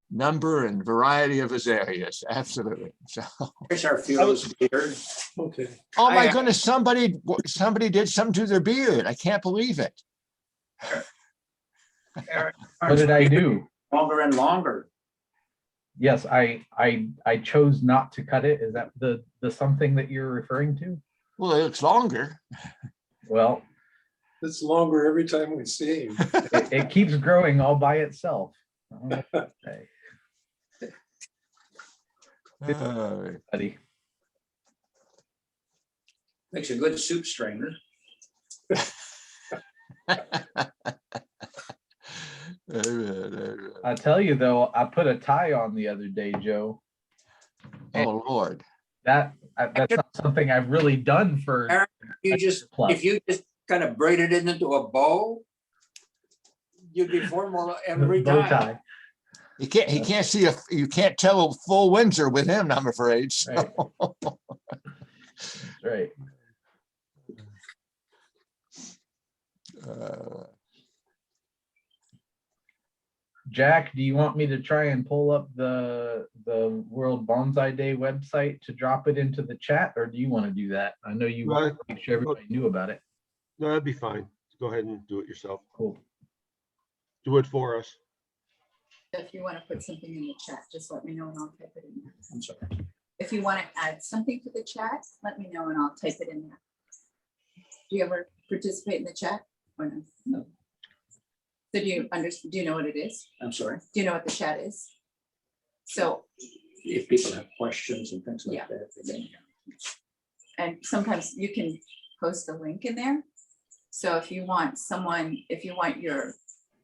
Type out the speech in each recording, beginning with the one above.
number and variety of azaleas. Absolutely. So, Here's our Fio's beard. Okay. oh my goodness, somebody did something to their beard. I can't believe it. What did I do? Longer and longer. Yes, I chose not to cut it. Is that the something that you're referring to? Well, it looks longer. Well, It's longer every time we see him. it keeps growing all by itself. I don't know what to say, buddy. Makes a good soup strainer. I tell you though, I put a tie on the other day, Joe. Oh Lord. That's not something I've really done for. Aaron, if you just kind of braided it into a bow, you'd be formal every Bow time. tie. He can't see you can't tell a full Windsor with him, I'm afraid. So. Right. Right. Jack, do you want me to try and pull up the World Bonsai Day website to drop it into the chat, or do you want to do that? I know you want to make sure everybody knew about it. No, that'd be fine. Go ahead and do it yourself. Cool. Do it for us. If you want to put something in the chat, just let me know and I'll type it in there. I'm sorry. If you want to add something to the chat, let me know and I'll type it in there. Do you ever participate in the chat or no? No. So do you know what it is? I'm sorry. Do you know what the chat is? So, If people have questions and things like Yeah. that. then, and sometimes you can post a link in there. So if you want your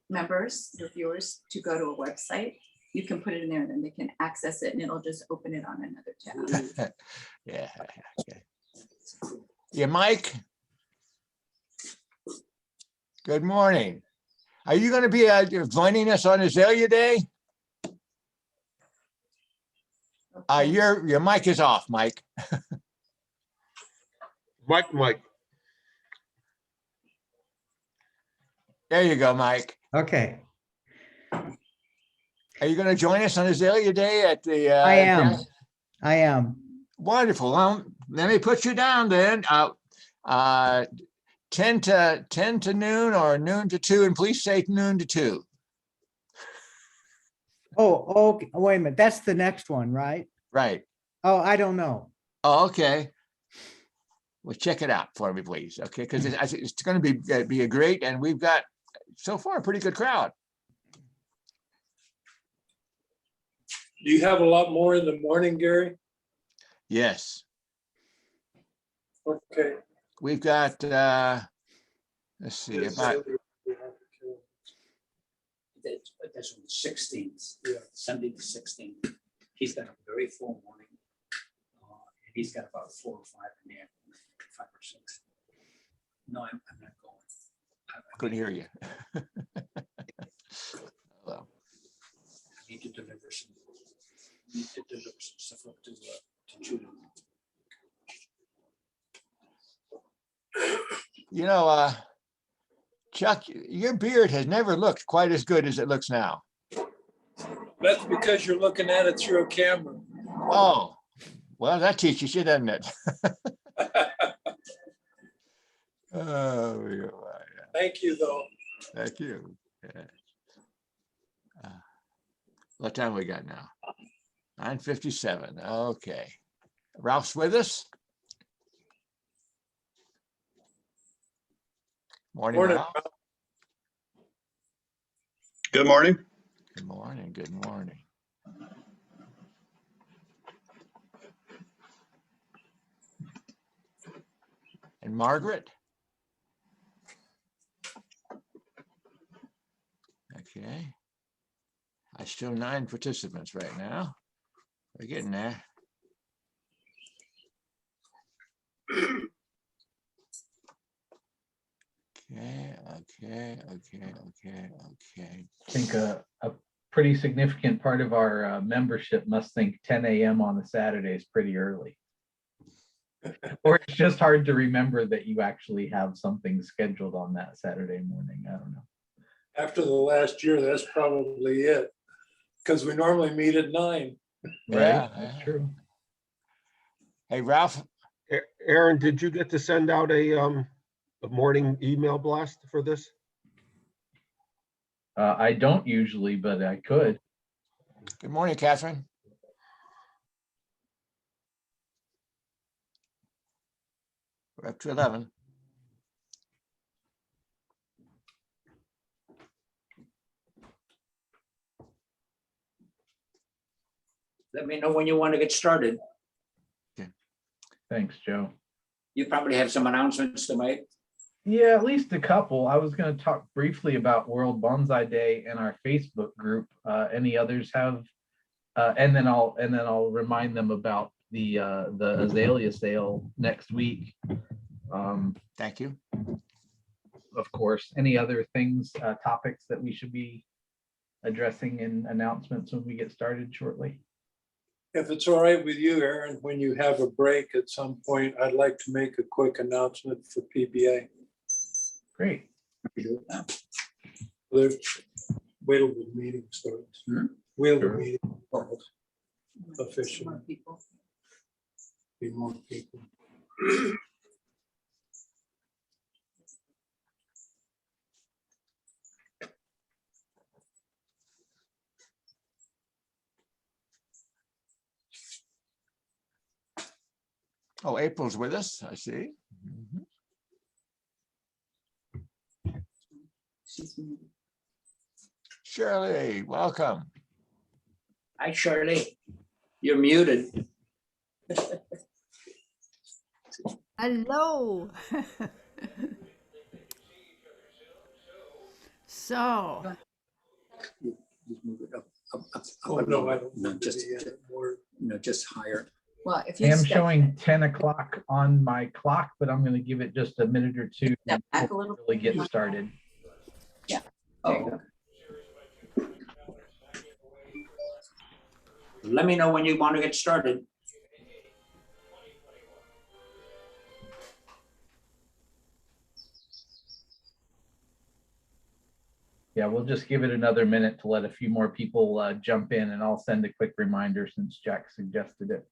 members, your viewers to go to a website, you can put it in there and then they can access it and it'll just open it on another tab. Yeah. Okay. Yeah, Mike. Good morning. Are you going to be joining us on Azalea Day? Your mic is off, Mike. Mike. There you go, Mike. Okay, Are you going to join us on Azalea Day at the? I am. Wonderful. Well, let me put you down then. 10 to noon or noon to 2, and please say noon to 2. Oh, okay. Wait a minute. That's the next one, right? Right. Oh, I don't know. Oh, okay. Well, check it out for me, please. Okay, because it's going to be a great, and we've got so far a pretty good crowd. Do you have a lot more in the morning, Gary? Yes, Okay. we've got. Let's see about. That's on the 16th, Yeah. Sunday the 16th. He's got a very full morning. And he's got about 4 or 5 in there, 5 or 6. No, I'm not going. Couldn't hear you. Hello. I need to deliver some stuff up to Judy. You know, Chuck, your beard has never looked quite as good as it looks now. That's because you're looking at it through a camera. Oh, well, that teaches you, doesn't it? Oh, yeah. Thank you, though. Thank you. Yeah. What time we got now? 9:57. Okay. Ralph's with us. Morning, Morning, Ralph. Good morning. Good morning. Good morning. And Margaret? Okay. I show 9 participants right now. We're getting there. Okay. I think a pretty significant part of our membership must think 10 a.m. on a Saturday is pretty early. Or it's just hard to remember that you actually have something scheduled on that Saturday morning. I don't know. After the last year, that's probably it. because we normally meet at 9. Yeah, Right, that's yeah. true. Hey, Ralph, Aaron, did you get to send out a morning email blast for this? I don't usually, but I could. good morning, Catherine. We're up to 11. Let me know when you want to get started. Thanks, Joe. You probably have some announcements to make. Yeah, at least a couple. I was going to talk briefly about World Bonsai Day and our Facebook group. Any others have? And then I'll remind them about the azalea sale next week. Thank you. Of course, any other things, topics that we should be addressing in announcements when we get started shortly? If it's all right with you, Aaron, when you have a break at some point, I'd like to make a quick announcement for PBA. Great. We do it now. Wait till the meeting starts. Wait till the Sure. meeting starts. Officially. More people. Be more people. Oh, April's with us, I see. Mhm. She's muted. Shirley, welcome. Hi, Shirley. You're muted. Hello. So, Just move it up. Oh, no, I don't. No, want to just, be more. no, just higher. Well, if I you am step showing 10 o'clock on my clock, but I'm going to give it just a minute or two. Step back a before we little. Really get started. There you go. Let me know when you want to get started. Yeah, we'll just give it another minute to let a few more people jump in, and I'll send a quick reminder since Jack suggested it.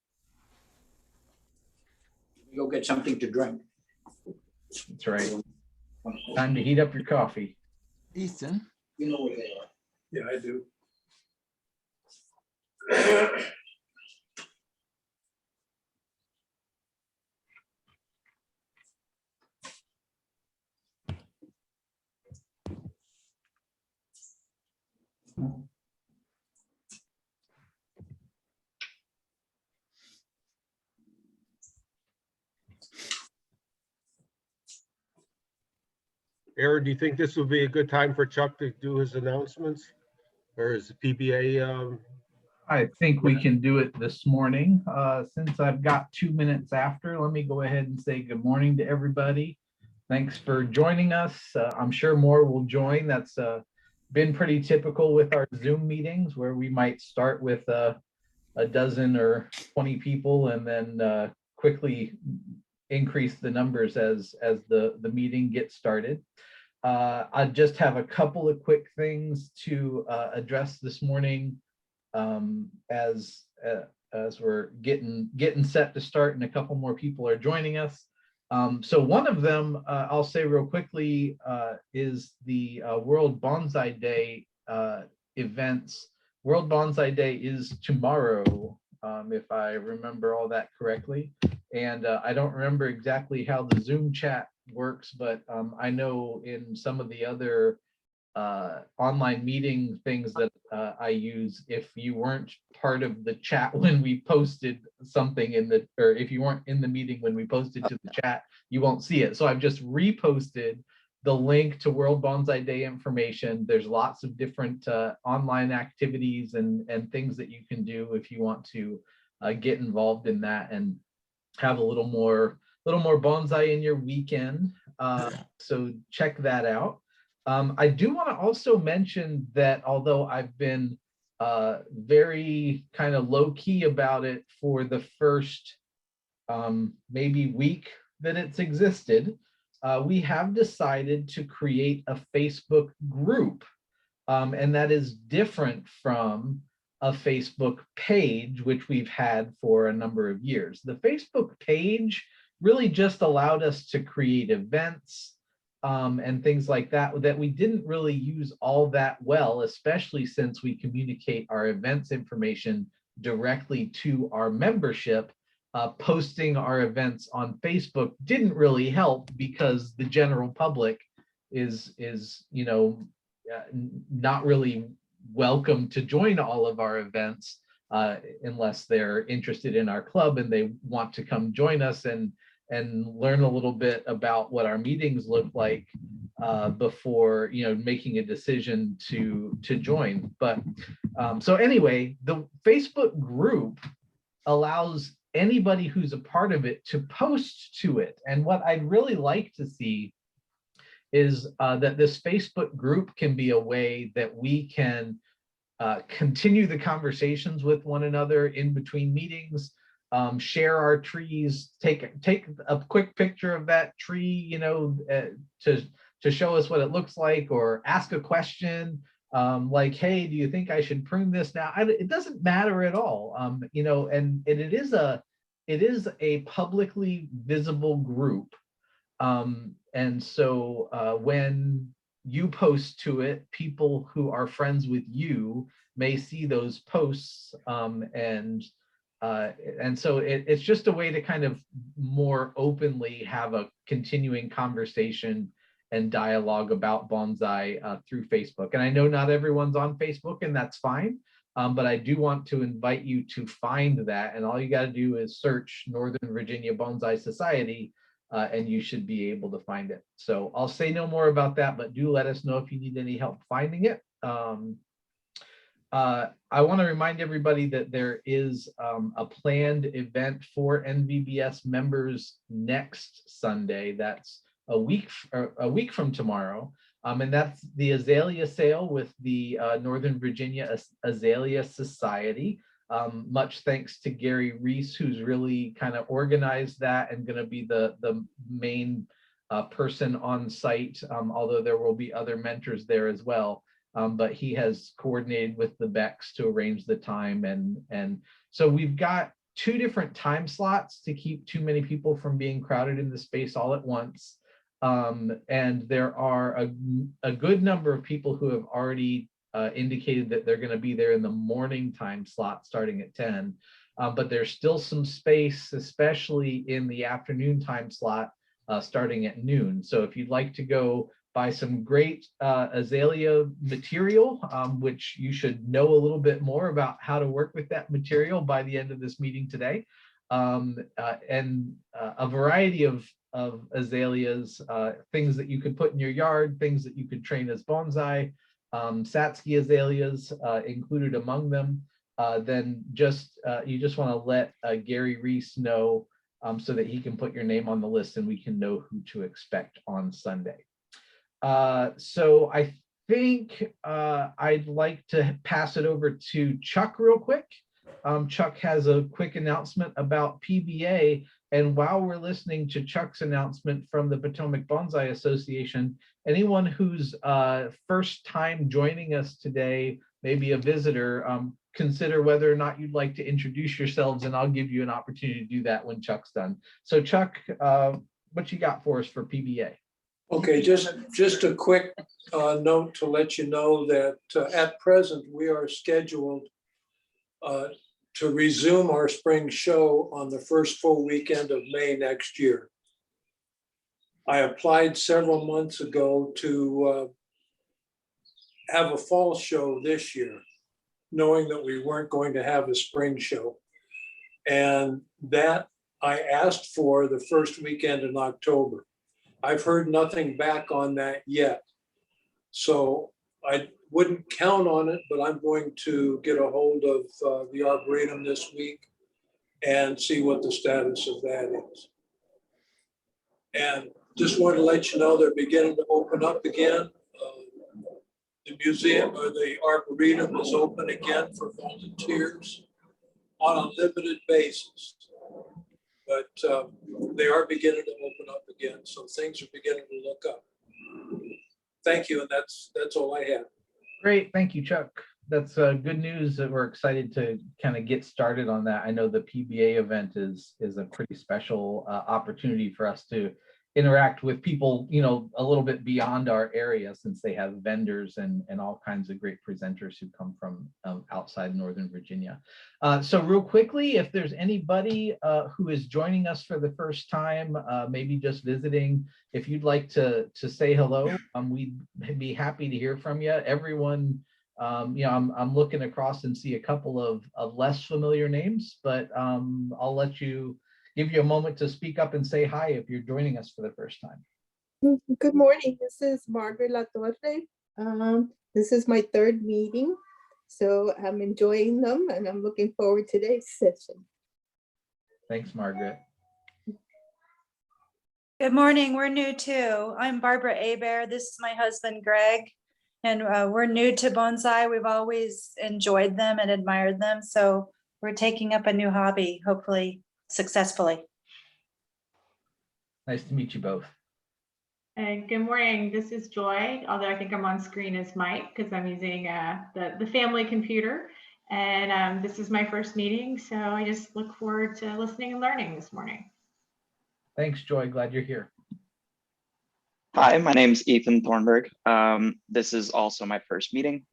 Go get something to drink. That's right. Time to heat up your coffee. Ethan, You know where they are. Yeah, I do. Aaron, do you think this would be a good time for Chuck to do his announcements? Or is the PBA, I think we can do it this morning. Since I've got 2 minutes after, let me go ahead and say good morning to everybody. Thanks for joining us. I'm sure more will join. That's been pretty typical with our Zoom meetings, where we might start with a dozen or 20 people and then quickly increase the numbers as the meeting gets started. I just have a couple of quick things to address this morning as we're getting set to start and a couple more people are joining us. So one of them I'll say real quickly is the World Bonsai Day events. World Bonsai Day is tomorrow, if I remember all that correctly. And I don't remember exactly how the Zoom chat works, but I know in some of the other online meeting things that I use, if you weren't part of the chat when we posted something or if you weren't in the meeting when we posted to the chat, you won't see it. So I've just reposted the link to World Bonsai Day information. There's lots of different online activities and things that you can do if you want to get involved in that and have a little more bonsai in your weekend. So check that out. I do want to also mention that although I've been very kind of low key about it for the first maybe week that it's existed, we have decided to create a Facebook group. And that is different from a Facebook page, which we've had for a number of years. The Facebook page really just allowed us to create events and things like that, that we didn't really use all that well, especially since we communicate our events information directly to our membership. Posting our events on Facebook didn't really help because the general public is not really welcome to join all of our events unless they're interested in our club and they want to come join us and learn a little bit about what our meetings look like before making a decision to join. But so anyway, the Facebook group allows anybody who's a part of it to post to it. And what I'd really like to see is that this Facebook group can be a way that we can continue the conversations with one another in between meetings, share our trees, take a quick picture of that tree, to show us what it looks like, or ask a question like, hey, do you think I should prune this now? It doesn't matter at all, and it is a publicly visible group. And so when you post to it, people who are friends with you may see those posts, and so it's just a way to kind of more openly have a continuing conversation and dialogue about bonsai through Facebook. And I know not everyone's on Facebook, and that's fine. But I do want to invite you to find that, and all you got to do is search Northern Virginia Bonsai Society, and you should be able to find it. So I'll say no more about that, but do let us know if you need any help finding it. I want to remind everybody that there is a planned event for NVBS members next Sunday. That's a week from tomorrow. And that's the Azalea sale with the Northern Virginia Azalea Society. Much thanks to Gary Reese, who's really kind of organized that and going to be the main person on site, although there will be other mentors there as well. But he has coordinated with the Becks to arrange the time. And so we've got 2 different time slots to keep too many people from being crowded in the space all at once. And there are a good number of people who have already indicated that they're going to be there in the morning time slot starting at 10. But there's still some space, especially in the afternoon time slot starting at noon. So if you'd like to go buy some great azalea material, which you should know a little bit more about how to work with that material by the end of this meeting today, and a variety of azaleas, things that you could put in your yard, things that you could train as bonsai, Satsky azaleas included among them, then you just want to let Gary Reese know so that he can put your name on the list and we can know who to expect on Sunday. So I think I'd like to pass it over to Chuck real quick. Chuck has a quick announcement about PBA. And while we're listening to Chuck's announcement from the Potomac Bonsai Association, anyone who's first time joining us today, maybe a visitor, consider whether or not you'd like to introduce yourselves, and I'll give you an opportunity to do that when Chuck's done. So Chuck, what you got for us for PBA? Okay, just a quick note to let you know that at present, we are scheduled to resume our spring show on the first full weekend of May next year. I applied several months ago to have a fall show this year, knowing that we weren't going to have a spring show. And that I asked for the first weekend in October. I've heard nothing back on that yet. So I wouldn't count on it, but I'm going to get a hold of the Arboretum this week and see what the status of that is. And just want to let you know they're beginning to open up again. The museum or the Arboretum is open again for volunteers on a limited basis. But they are beginning to open up again. So things are beginning to look up. Thank you. And that's all I have. Great. Thank you, Chuck. that's good news that we're excited to kind of get started on that. I know the PBA event is a pretty special opportunity for us to interact with people, you know, a little bit beyond our area, since they have vendors and all kinds of great presenters who come from outside Northern Virginia. So real quickly, if there's anybody who is joining us for the first time, maybe just visiting, if you'd like to say hello, we'd be happy to hear from you. Everyone, you know, I'm looking across and see a couple of less familiar names, but I'll let you give you a moment to speak up and say hi if you're joining us for the first time. Good morning. This is Margaret La Torre. This is my third meeting, so I'm enjoying them and I'm looking forward to today's session. Thanks, Margaret. Good morning. We're new too. I'm Barbara Abear. This is my husband, Greg, and we're new to bonsai. We've always enjoyed them and admired them, so we're taking up a new hobby, hopefully successfully. Nice to meet you both. And good morning, this is Joy, although I think I'm on screen as Mike because I'm using the family computer. And this is my first meeting, so I just look forward to listening and learning this morning. Thanks, Joy. Glad you're here. Hi, my name's Ethan Thornburg. This is also my first meeting.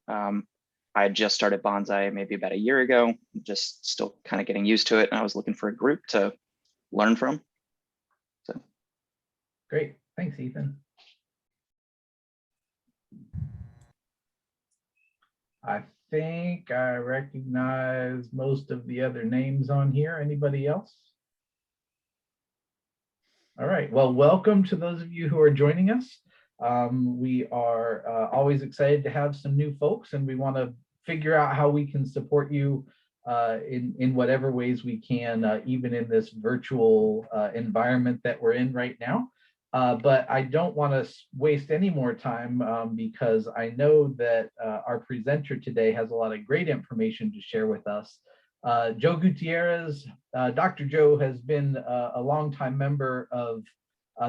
I just started bonsai maybe about a year ago, just still kind of getting used to it. And I was looking for a group to learn from. So Great. Thanks, Ethan. I think I recognize most of the other names on here. Anybody else? All right. Well, welcome to those of you who are joining us. We are always excited to have some new folks, and we want to figure out how we can support you in whatever ways we can, even in this virtual environment that we're in right now. But I don't want to waste any more time because I know that our presenter today has a lot of great information to share with us. Joe Gutierrez, Dr. Joe has been a longtime member of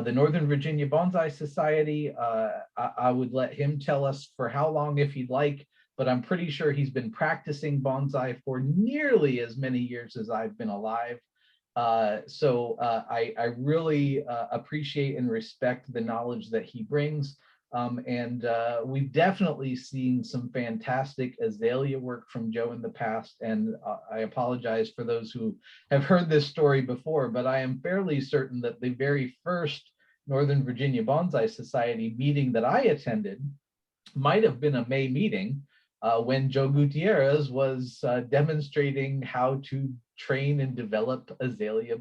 the Northern Virginia Bonsai Society. I would let him tell us for how long if he'd like, but I'm pretty sure he's been practicing bonsai for nearly as many years as I've been alive. So I really appreciate and respect the knowledge that he brings. And we've definitely seen some fantastic azalea work from Joe in the past. And I apologize for those who have heard this story before, but I am fairly certain that the very first Northern Virginia Bonsai Society meeting that I attended might have been a May meeting when Joe Gutierrez was demonstrating how to train and develop azalea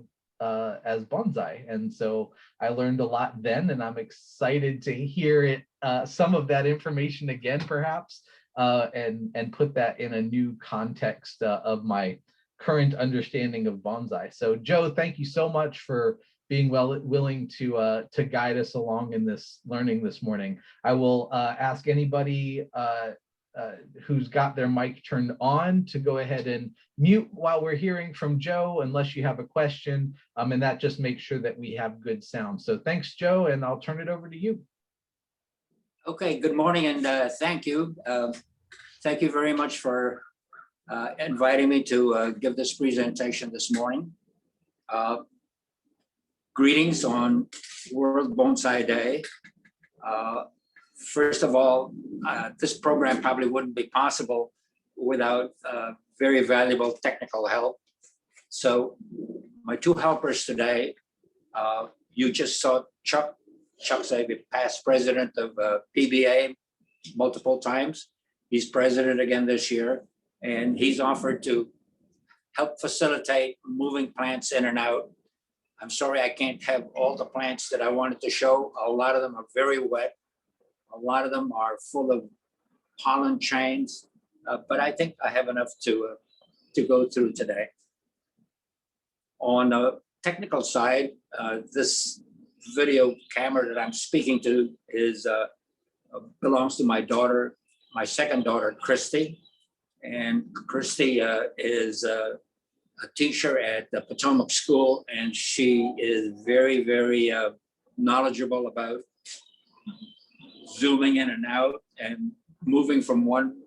as bonsai. And so I learned a lot then, and I'm excited to hear it, some of that information again, perhaps, and put that in a new context of my current understanding of bonsai. So Joe, thank you so much for being willing to guide us along in this learning this morning. I will ask anybody who's got their mic turned on to go ahead and mute while we're hearing from Joe, unless you have a question, and that just makes sure that we have good sound. So thanks, Joe, and I'll turn it over to you. Okay, good morning and thank you. Thank you very much for inviting me to give this presentation this morning. Greetings on World Bonsai Day. First of all, this program probably wouldn't be possible without very valuable technical help. So my two helpers today, you just saw Chuck. Chuck's a past president of PBA multiple times. He's president again this year, and he's offered to help facilitate moving plants in and out. I'm sorry I can't have all the plants that I wanted to show. A lot of them are very wet. A lot of them are full of pollen chains, but I think I have enough to go through today. On the technical side, this video camera that I'm speaking to is belongs to my daughter, my second daughter, Christy. And Christy is a teacher at the Potomac School, and she is very, very knowledgeable about zooming in and out and moving from one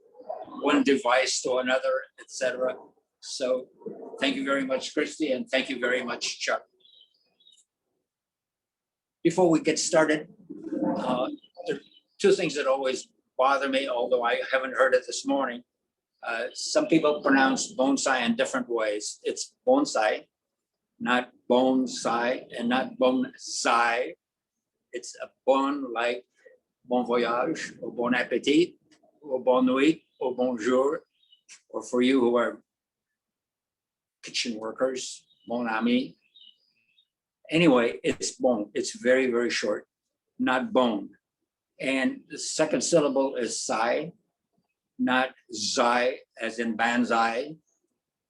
one device to another, etc. So thank you very much, Christy, and thank you very much, Chuck. Before we get started, there are two things that always bother me, although I haven't heard it this morning. Some people pronounce bonsai in different ways. It's bonsai, not bonsai, and not bonsai. It's a bon like bon voyage, or bon appetit, or bonne nuit, or bonjour, or for you who are kitchen workers, mon ami. Anyway, it's bon. It's very, very short, not bone. And the second syllable is sai, not zai as in banzai,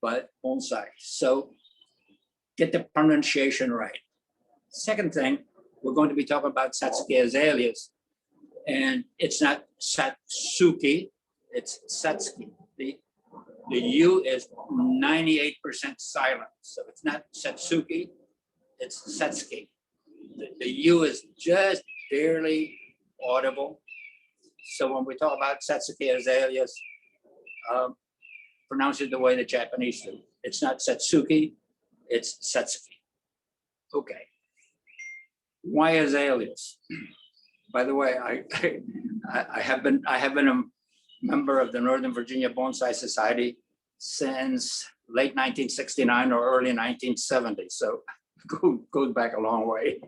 but bonsai. So get the pronunciation right. Second thing, we're going to be talking about Satsuki azaleas. And it's not Satsuki, it's Satsuki. The U is 98% silent. So it's not Satsuki, it's Satsuki. The U is just barely audible. So when we talk about Satsuki azaleas, pronounce it the way the Japanese do. It's not Satsuki, it's Satsuki. Okay. Why azaleas? By the way, I have been a member of the Northern Virginia Bonsai Society since late 1969 or early 1970. So goes back a long way.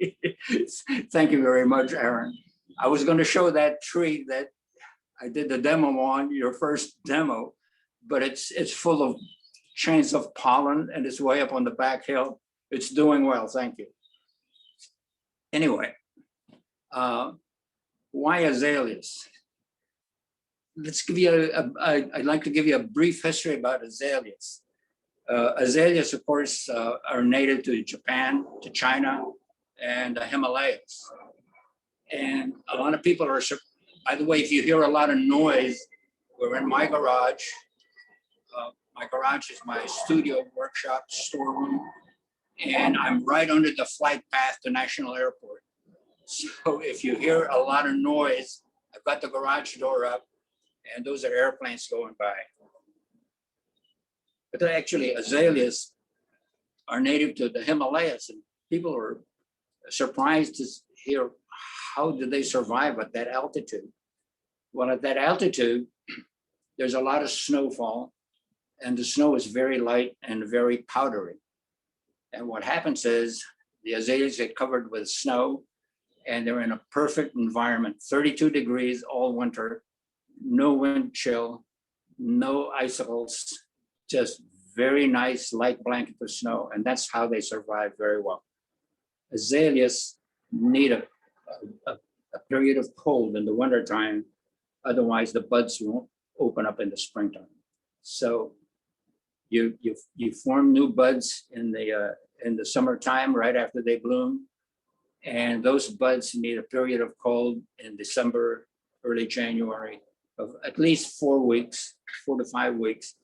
Thank you very much, Aaron. I was going to show that tree that I did the demo on, your first demo, but it's full of chains of pollen and it's way up on the back hill. It's doing well, thank you. Anyway, why azaleas? Let's give you I'd like to give you a brief history about azaleas. Azaleas, of course, are native to Japan, to China, and the Himalayas. And a lot of people are, by the way, if you hear a lot of noise, we're in my garage. My garage is my studio, workshop, storeroom, and I'm right under the flight path to National Airport. So if you hear a lot of noise, I've got the garage door up, and those are airplanes going by. But actually, azaleas are native to the Himalayas, and people are surprised to hear how do they survive at that altitude. Well, at that altitude, there's a lot of snowfall, and the snow is very light and very powdery. And what happens is the azaleas get covered with snow, and they're in a perfect environment, 32 degrees all winter, no wind chill, no icicles, just very nice light blanket of snow, and that's how they survive very well. Azaleas need a period of cold in the wintertime, otherwise the buds won't open up in the springtime. So you form new buds in the summertime right after they bloom, and those buds need a period of cold in December, early January of at least 4 weeks, 4 to 5 weeks,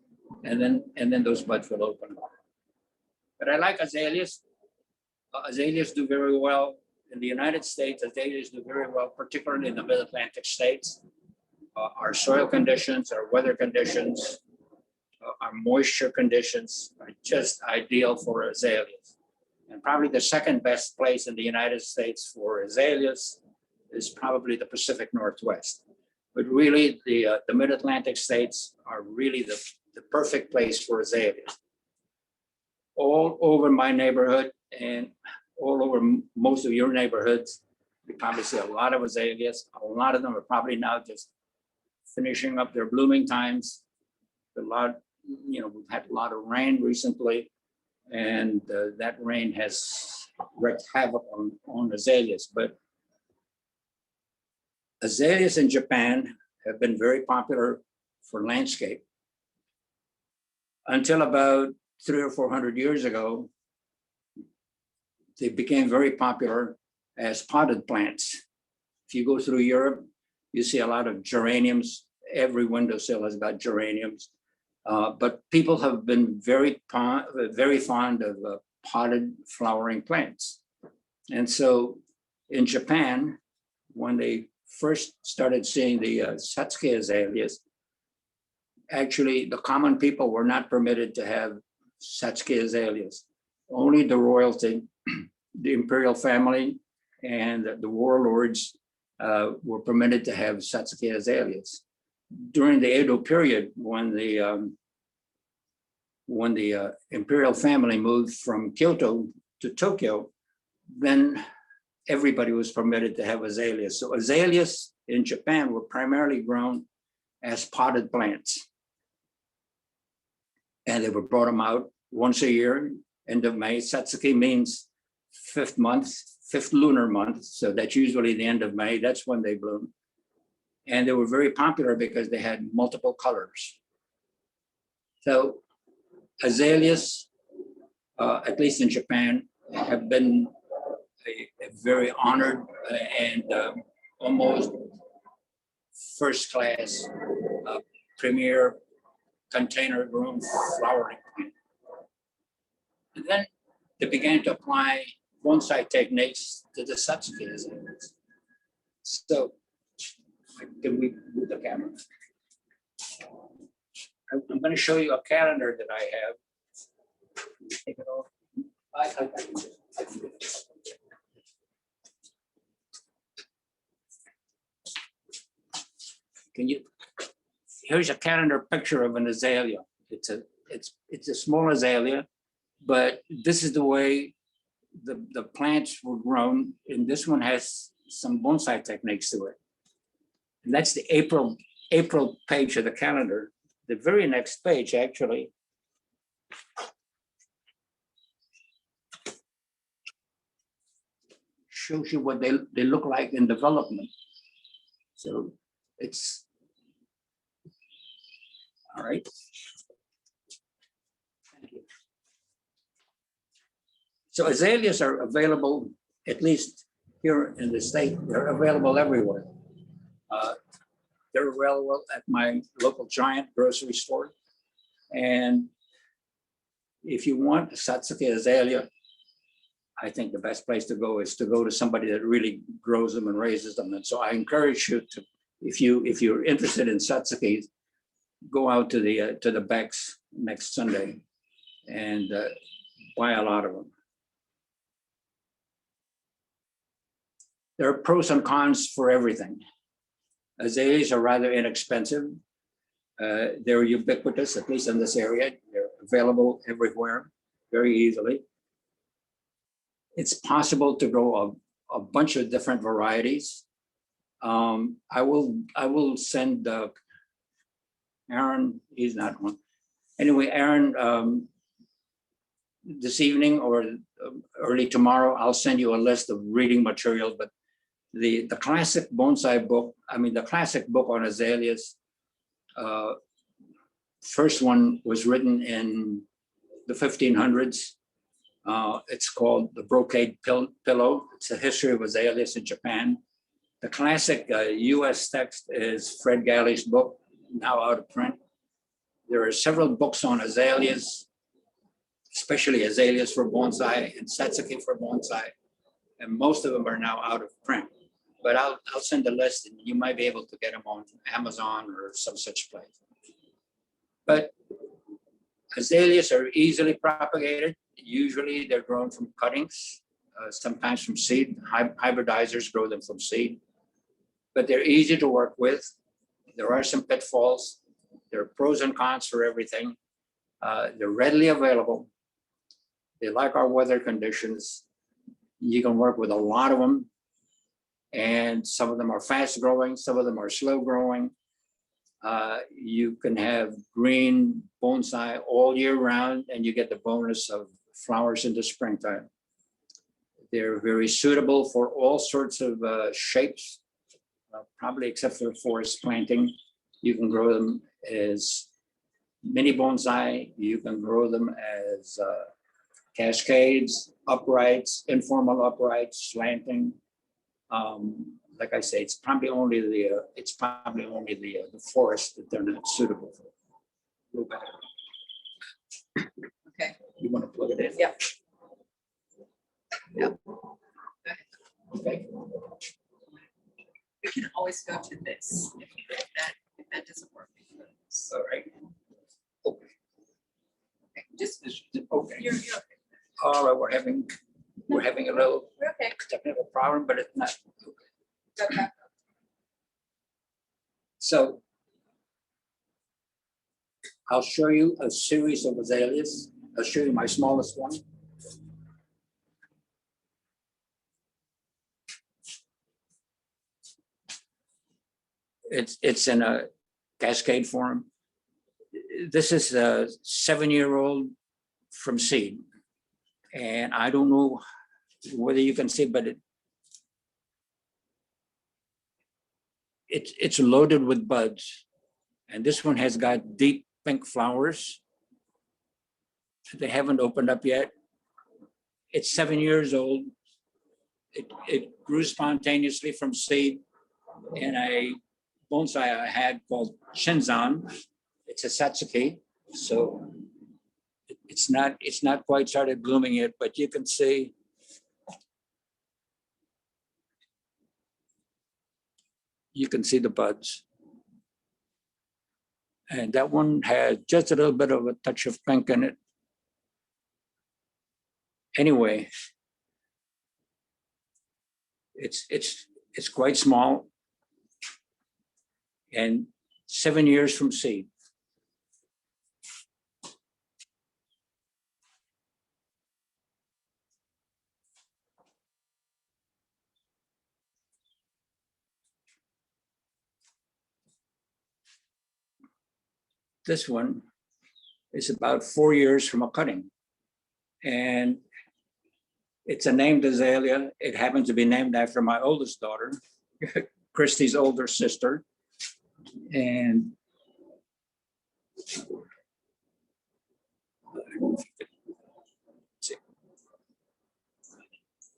and then those buds will open up. But I like azaleas. Azaleas do very well in the United States. Azaleas do very well, particularly in the Mid-Atlantic states. Our soil conditions, our weather conditions, our moisture conditions are just ideal for azaleas. And probably the second best place in the United States for azaleas is probably the Pacific Northwest. But really, the Mid-Atlantic states are really the perfect place for azaleas. All over my neighborhood and all over most of your neighborhoods, you probably see a lot of azaleas. A lot of them are probably now just finishing up their blooming times. We've had a lot of rain recently, and that rain has wreaked havoc on azaleas. But azaleas in Japan have been very popular for landscape until about 300 or 400 years ago. They became very popular as potted plants. If you go through Europe, you see a lot of geraniums. Every windowsill has got geraniums. But people have been very fond of potted flowering plants. And so in Japan, when they first started seeing the Satsuki azaleas, actually, the common people were not permitted to have Satsuki azaleas. Only the royalty, the imperial family, and the warlords were permitted to have Satsuki azaleas. During the Edo period, when the imperial family moved from Kyoto to Tokyo, then everybody was permitted to have azaleas. So azaleas in Japan were primarily grown as potted plants. And they were brought them out once a year, end of May. Satsuki means 5th month, 5th lunar month. So that's usually the end of May. That's when they bloom. And they were very popular because they had multiple colors. So azaleas, at least in Japan, have been a very honored and almost first-class premier container grown flowering plant. And then they began to apply bonsai techniques to the Satsuki azaleas. So, can we move the camera? I'm going to show you a calendar that I have. Take it off. I can do this. Can you? Here's a calendar picture of an azalea. It's a small azalea, but this is the way the plants were grown. And this one has some bonsai techniques to it. And that's the April page of the calendar. The very next page, actually, shows you what they look like in development. So it's all right. Thank you. So azaleas are available, at least here in the state, they're available everywhere. They're available at my local giant grocery store. And if you want a Satsuki azalea, I think the best place to go is to go to somebody that really grows them and raises them. And so I encourage you to, if you're interested in Satsuki, go out to the Becks next Sunday and buy a lot of them. There are pros and cons for everything. Azaleas are rather inexpensive. They're ubiquitous, at least in this area. They're available everywhere very easily. It's possible to grow a bunch of different varieties. I will send Aaron, he's not one. Anyway, Aaron, this evening or early tomorrow, I'll send you a list of reading material, but the classic bonsai book, the classic book on azaleas, first one was written in the 1500s. It's called The Brocade Pillow. It's a history of azaleas in Japan. The classic US text is Fred Galley's book, now out of print. There are several books on azaleas, especially azaleas for bonsai and Satsuki for bonsai, and most of them are now out of print. But I'll send a list and you might be able to get them on Amazon or some such place. But azaleas are easily propagated. Usually they're grown from cuttings, sometimes from seed. Hybridizers grow them from seed. But they're easy to work with. There are some pitfalls. There are pros and cons for everything. They're readily available. They like our weather conditions. You can work with a lot of them. And some of them are fast growing, some of them are slow growing. You can have green bonsai all year round, and you get the bonus of flowers in the springtime. They're very suitable for all sorts of shapes, probably except for forest planting. You can grow them as mini bonsai. You can grow them as cascades, uprights, informal uprights, slanting. Like I say, it's probably only the forest that they're not suitable for. Go back. Okay. You want to plug it in? Yep. Yep. Okay. We can always go to this if that doesn't work. All right. Just, Okay. you're, All right, we're having a little you're okay. technical problem, but it's not. Okay. So I'll show you a series of azaleas. I'll show you my smallest one. It's in a cascade form. This is a 7-year-old from seed. And I don't know whether you can see, but it's loaded with buds. And this one has got deep pink flowers. They haven't opened up yet. It's 7 years old. It grew spontaneously from seed in a bonsai I had called Shinzan. It's a Satsuki. So it's not quite started blooming yet, but you can see the buds. And that one has just a little bit of a touch of pink in it. Anyway, it's quite small and 7 years from seed. This one is about 4 years from a cutting. And it's a named azalea. It happens to be named after my oldest daughter, Christy's older sister. And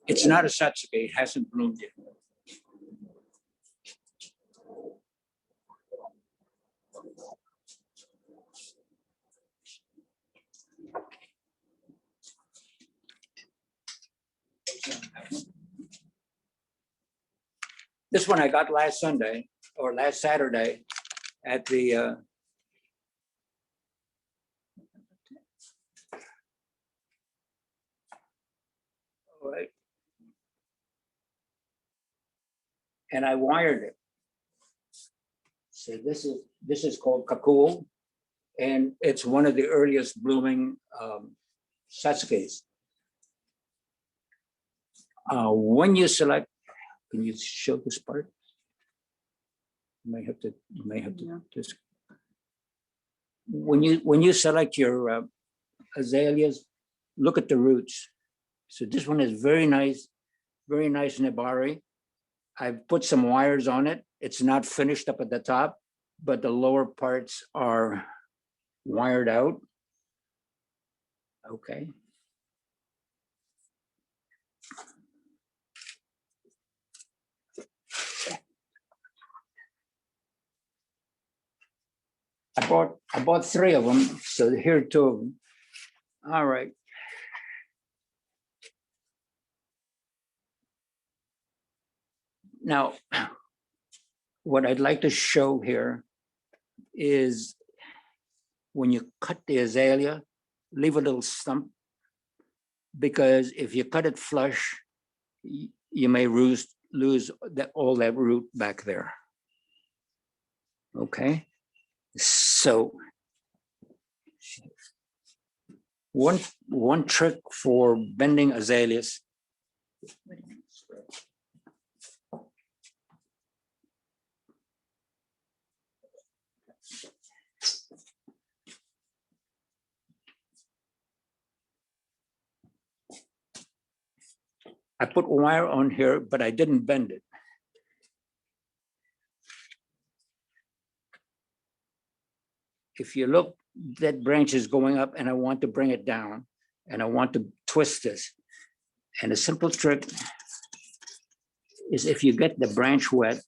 it's not a Satsuki. It hasn't bloomed yet. This one I got last Sunday or last Saturday at the right. And I wired it. So this is called Kakul, and it's one of the earliest blooming Satsukis. When you select, can you show this part? You may have to just when you select your azaleas, look at the roots. So this one is very nice Nibari. I've put some wires on it. It's not finished up at the top, but the lower parts are wired out. Okay. I bought 3 of them, so here are 2 of them. All right. Now, what I'd like to show here is when you cut the azalea, leave a little stump, because if you cut it flush, you may lose all that root back there. Okay, so one trick for bending azaleas. I put wire on here, but I didn't bend it. If you look, that branch is going up and I want to bring it down and I want to twist this. And a simple trick is if you get the branch wet,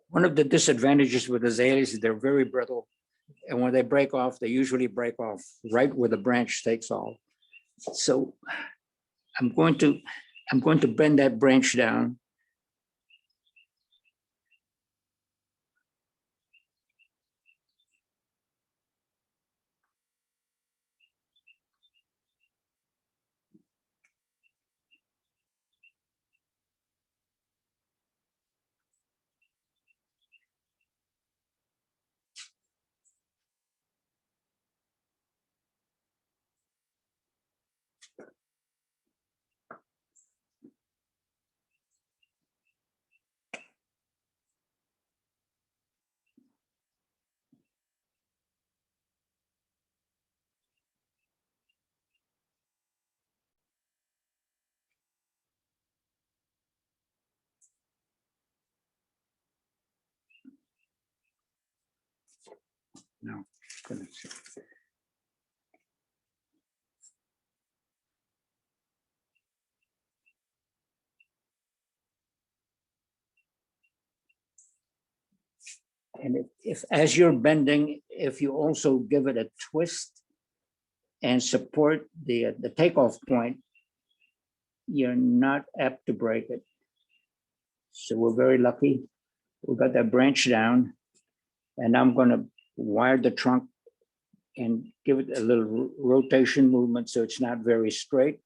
one of the disadvantages with azaleas is they're very brittle. And when they break off, they usually break off right where the branch takes off. So I'm going to bend that branch down. No. And if as you're bending, if you also give it a twist and support the takeoff point, you're not apt to break it. So we're very lucky. We got that branch down, and I'm going to wire the trunk and give it a little rotation movement so it's not very straight.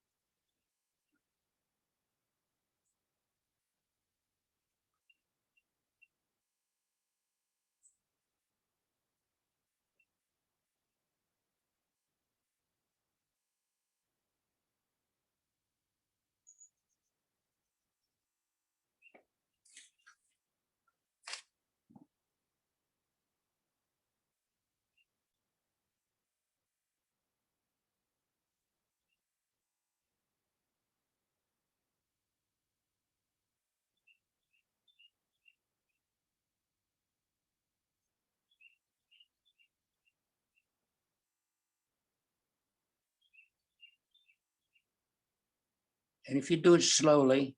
And if you do it slowly,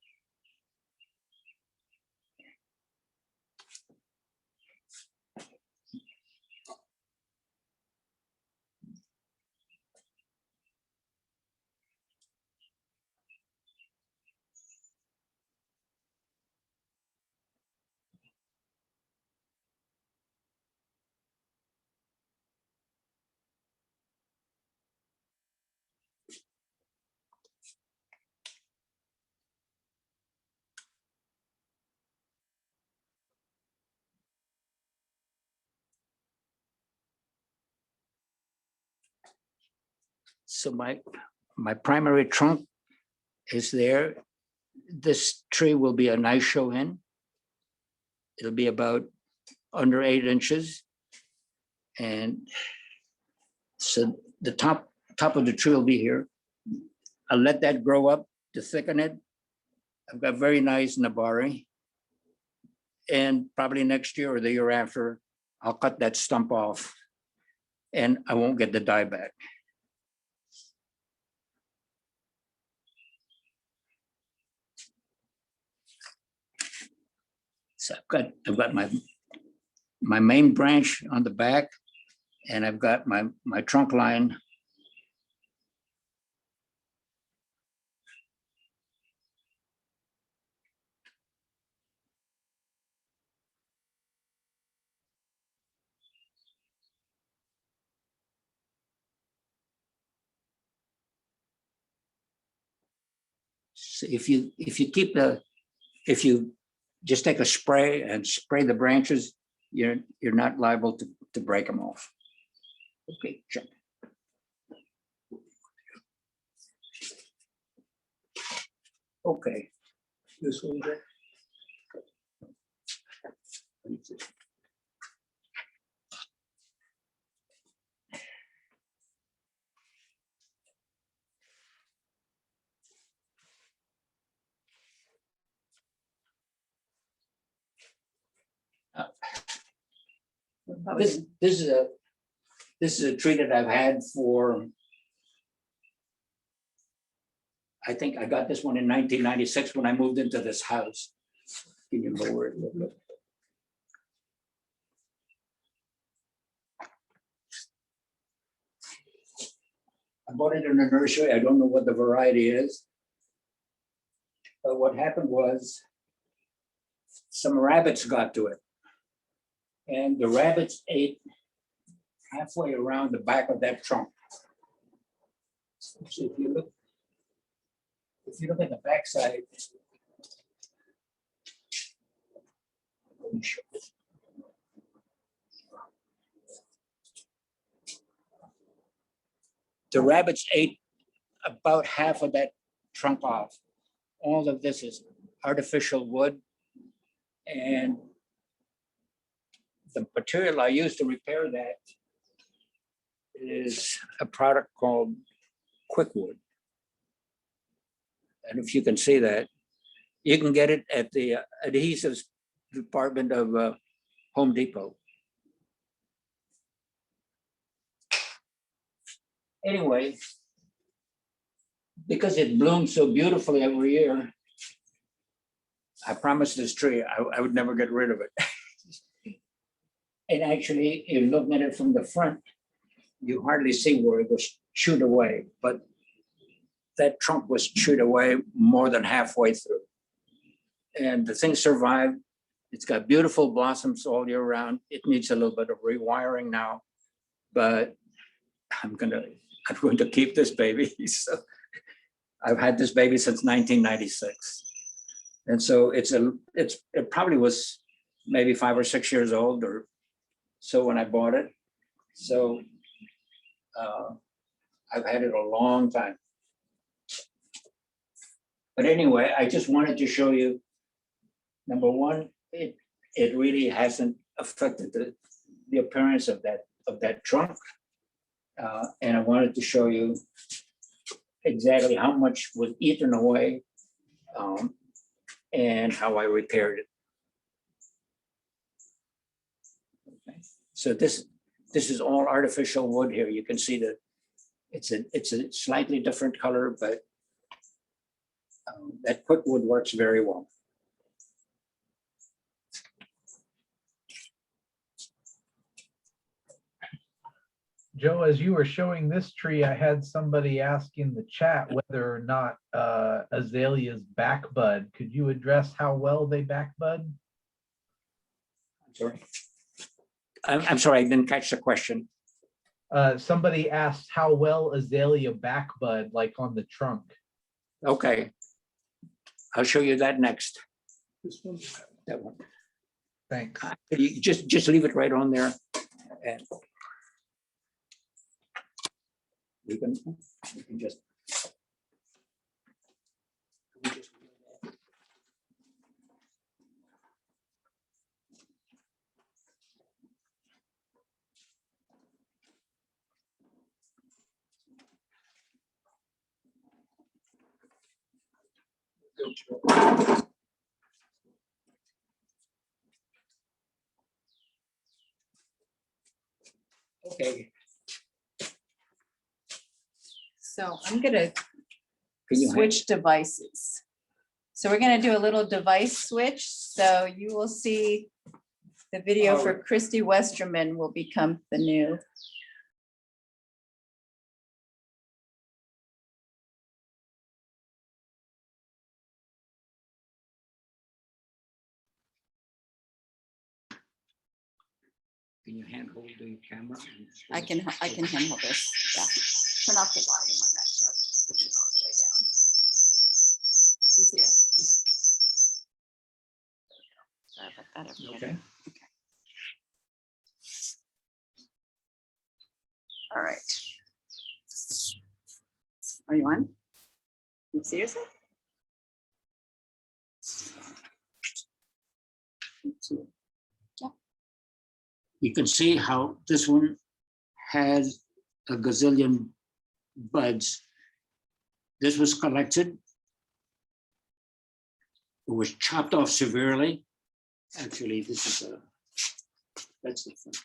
so my primary trunk is there. This tree will be a nice show hen. It'll be about under 8 inches. And so the top of the tree will be here. I'll let that grow up to thicken it. I've got very nice nabari. And probably next year or the year after, I'll cut that stump off and I won't get the die back. So I've got my main branch on the back, and I've got my trunk line. So if you just take a spray and spray the branches, you're not liable to break them off. Okay, check. Okay. This one, Jack? This is a tree that I've had for, I think I got this one in 1996 when I moved into this house. Can you lower it a little bit? I bought it in a nursery. I don't know what the variety is. But what happened was some rabbits got to it. And the rabbits ate halfway around the back of that trunk. So if you look at the backside, let me show you. The rabbits ate about half of that trunk off. All of this is artificial wood. And the material I use to repair that is a product called Quickwood. And if you can see that, you can get it at the adhesives department of Home Depot. Anyway, because it blooms so beautifully every year, I promised this tree I would never get rid of it. And actually, if you look at it from the front, you hardly see where it was chewed away, but that trunk was chewed away more than halfway through. And the thing survived. It's got beautiful blossoms all year round. It needs a little bit of rewiring now, but I'm going to keep this baby. So I've had this baby since 1996. And so it probably was maybe 5 or 6 years old or so when I bought it. So I've had it a long time. But anyway, I just wanted to show you, number one, it really hasn't affected the appearance of that trunk. And I wanted to show you exactly how much was eaten away and how I repaired it. Okay. So this is all artificial wood here. You can see that it's a slightly different color, but that Quickwood works very well. Joe, as you were showing this tree, I had somebody ask in the chat whether or not azaleas backbud. Could you address how well they backbud? Sorry. I'm sorry, I didn't catch the question. Somebody asked how well azalea backbud, like on the trunk. Okay. I'll show you that next. This one. That one. Thanks. You just leave it right on there. And you can just. Okay. So I'm gonna Can you switch devices. So we're gonna do a little device switch. So you will see the video for Christy Westerman will become the new. Can you handhold the camera? I can handle this. Yeah. Turn off the volume on that. Chuck. Push it all the way down. You see it? Sorry about that, everybody. Okay. All right. Are you on? You see yourself? You can see how this one has a gazillion buds. This was collected. It was chopped off severely. Actually, this is that's the front.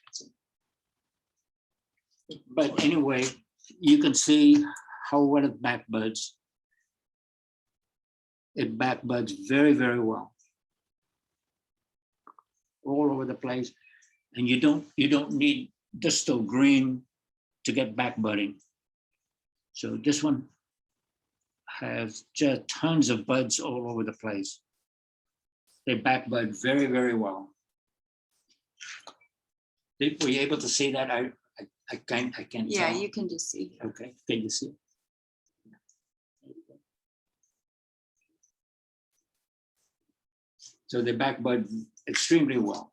But anyway, you can see how well it backbuds. It backbuds very, very well. All over the place. And you don't need distal green to get backbudding. So this one has just tons of buds all over the place. They back bud very, very well. Were you able to see that? I can't Yeah, tell. you can just see. Okay, can you see? So they back bud extremely well.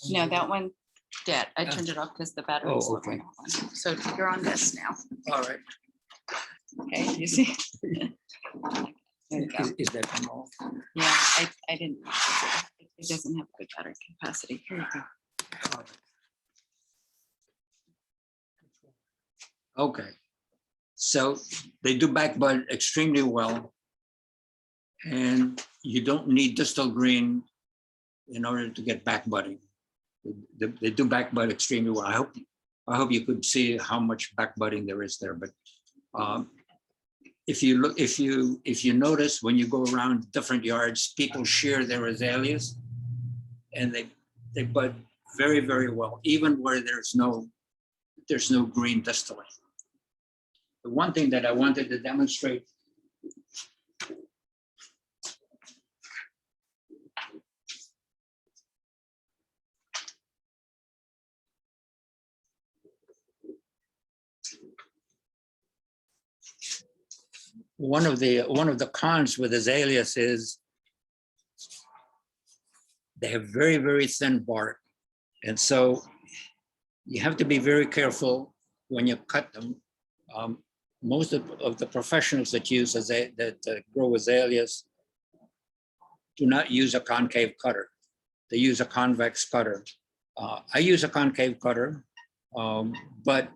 No, that one, dead. I turned it off because the battery was Oh, not going on. So you're on this now. All right. Okay, you see? There you go. Is that one off? Yeah, I didn't. It doesn't have good battery capacity. Here you go. Okay. So they do back bud extremely well. And you don't need distal green in order to get back budding. They do back bud extremely well. I hope you could see how much back budding there is there. But if you notice when you go around different yards, people shear their azaleas, and they bud very, very well, even where there's no green distal. The one thing that I wanted to demonstrate one of the cons with azaleas is they have very, very thin bark. And so you have to be very careful when you cut them. Most of the professionals that grow azaleas do not use a concave cutter. They use a convex cutter. I use a concave cutter, but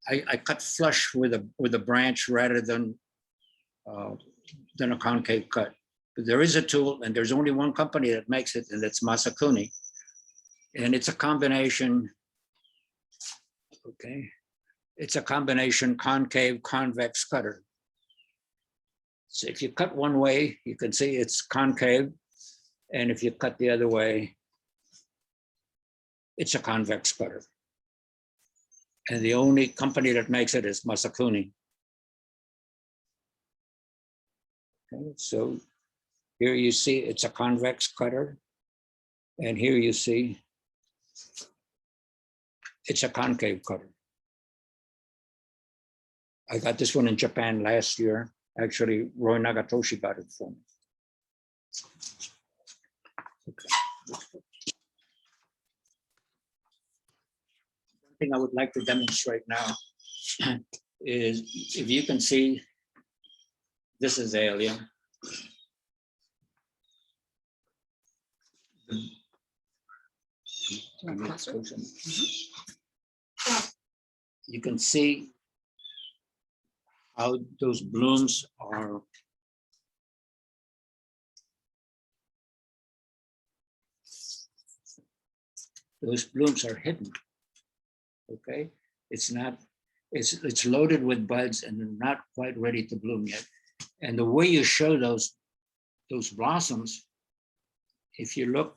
I cut flush with a branch rather than a concave cut. But there is a tool, and there's only one company that makes it, and that's Masakuni. And it's a combination, okay? It's a combination concave convex cutter. So if you cut one way, you can see it's concave. And if you cut the other way, it's a convex cutter. And the only company that makes it is Masakuni. Okay, so here you see it's a convex cutter. And here you see it's a concave cutter. I got this one in Japan last year. Actually, Roy Nagatoshi got it for me. Okay. One thing I would like to demonstrate now is if you can see, this is azalea. You can see how those blooms are hidden. Okay, it's loaded with buds and they're not quite ready to bloom yet. And the way you show those blossoms, if you look,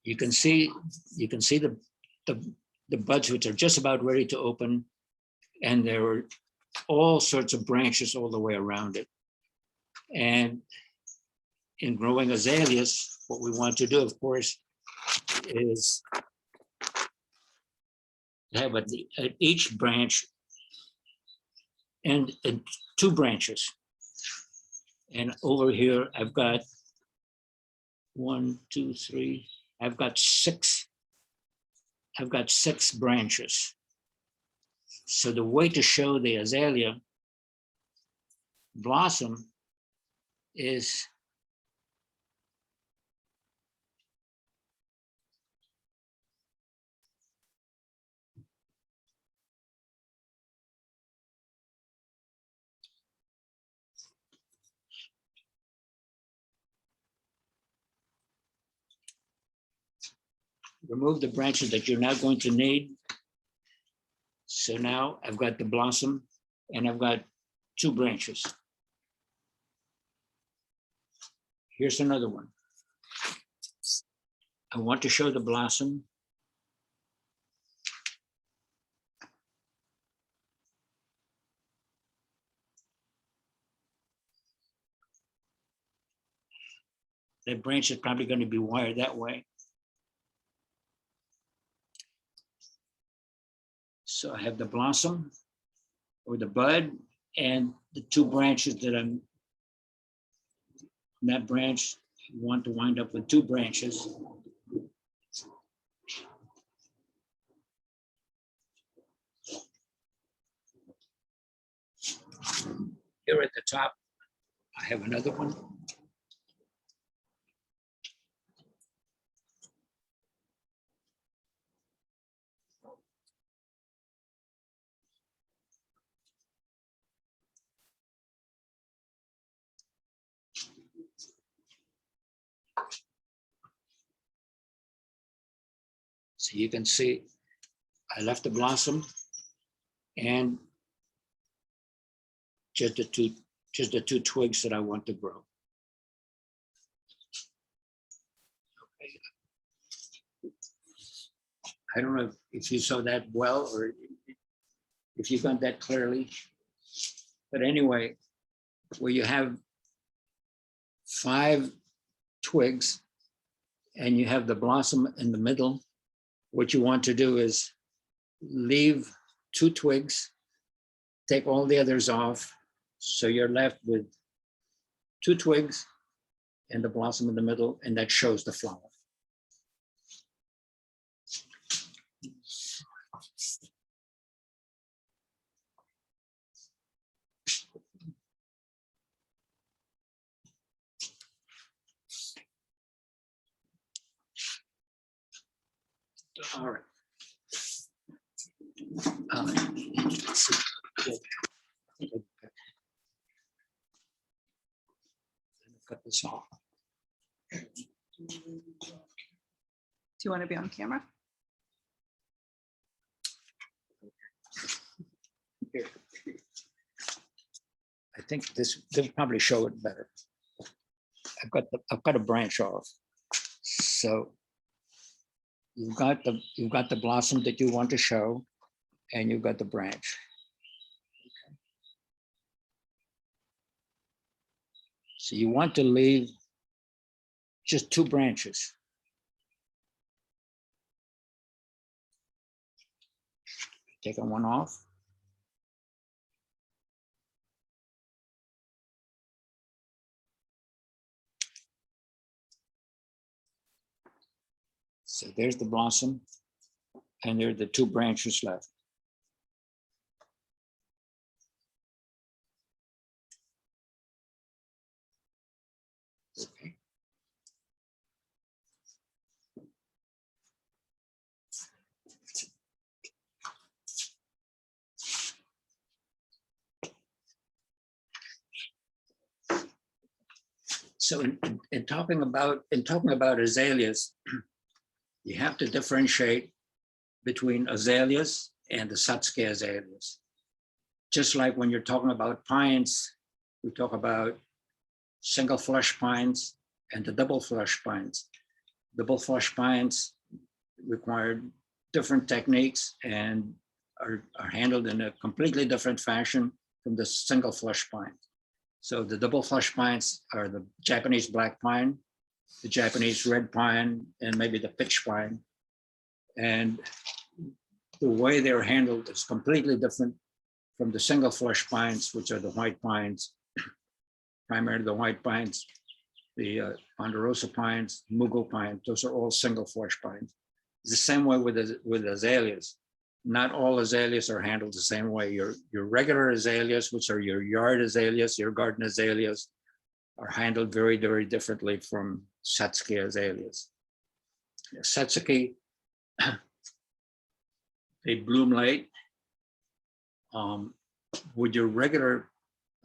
you can see the buds which are just about ready to open, and there are all sorts of branches all the way around it. And in growing azaleas, what we want to do, of course, is have at each branch and 2 branches. And over here, I've got 1, 2, 3, I've got 6 branches. So the way to show the azalea blossom is remove the branches that you're not going to need. So now I've got the blossom and I've got 2 branches. Here's another one. I want to show the blossom. That branch is probably going to be wired that way. So I have the blossom or the bud and the 2 branches that I'm, that branch, I want to wind up with 2 branches. Here at the top, I have another one. So you can see I left the blossom and just the two twigs that I want to grow. I don't know if you saw that well or if you got that clearly. But anyway, where you have 5 twigs and you have the blossom in the middle, what you want to do is leave 2 twigs, take all the others off. So you're left with 2 twigs and the blossom in the middle, and that shows the flower. All right. Let's see. Cut this off. Do you want to be on camera? Here. I think this will probably show it better. I've got a branch off. So you've got the blossom that you want to show, and you've got the branch. Okay. So you want to leave just 2 branches. Taking one off. So there's the blossom, and there are the 2 branches left. Okay. So in talking about azaleas, you have to differentiate between azaleas and the Satsuki azaleas. Just like when you're talking about pines, we talk about single flush pines and the double flush pines. Double flush pines require different techniques and are handled in a completely different fashion from the single flush pine. So the double flush pines are the Japanese black pine, the Japanese red pine, and maybe the pitch pine. And the way they're handled is completely different from the single flush pines, which are the white pines, primarily the white pines, the ponderosa pines, mugo pine. Those are all single flush pines. It's the same way with azaleas. Not all azaleas are handled the same way. Your regular azaleas, which are your yard azaleas, your garden azaleas, are handled very, very differently from Satsuki azaleas. Satsuki, they bloom late. With your regular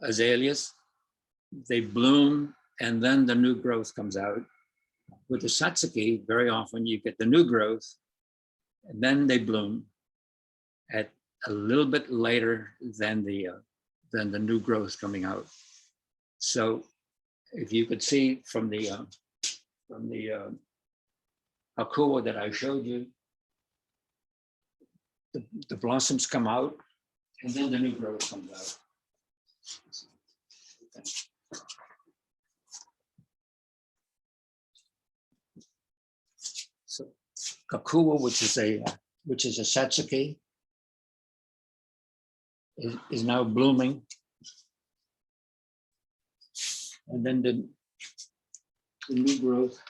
azaleas, they bloom and then the new growth comes out. With the Satsuki, very often you get the new growth and then they bloom at a little bit later than the than the new growth coming out. So if you could see from the akua that I showed you, the blossoms come out and then the new growth comes out. So kakua, which is a satsuki, is now blooming. And then the new growth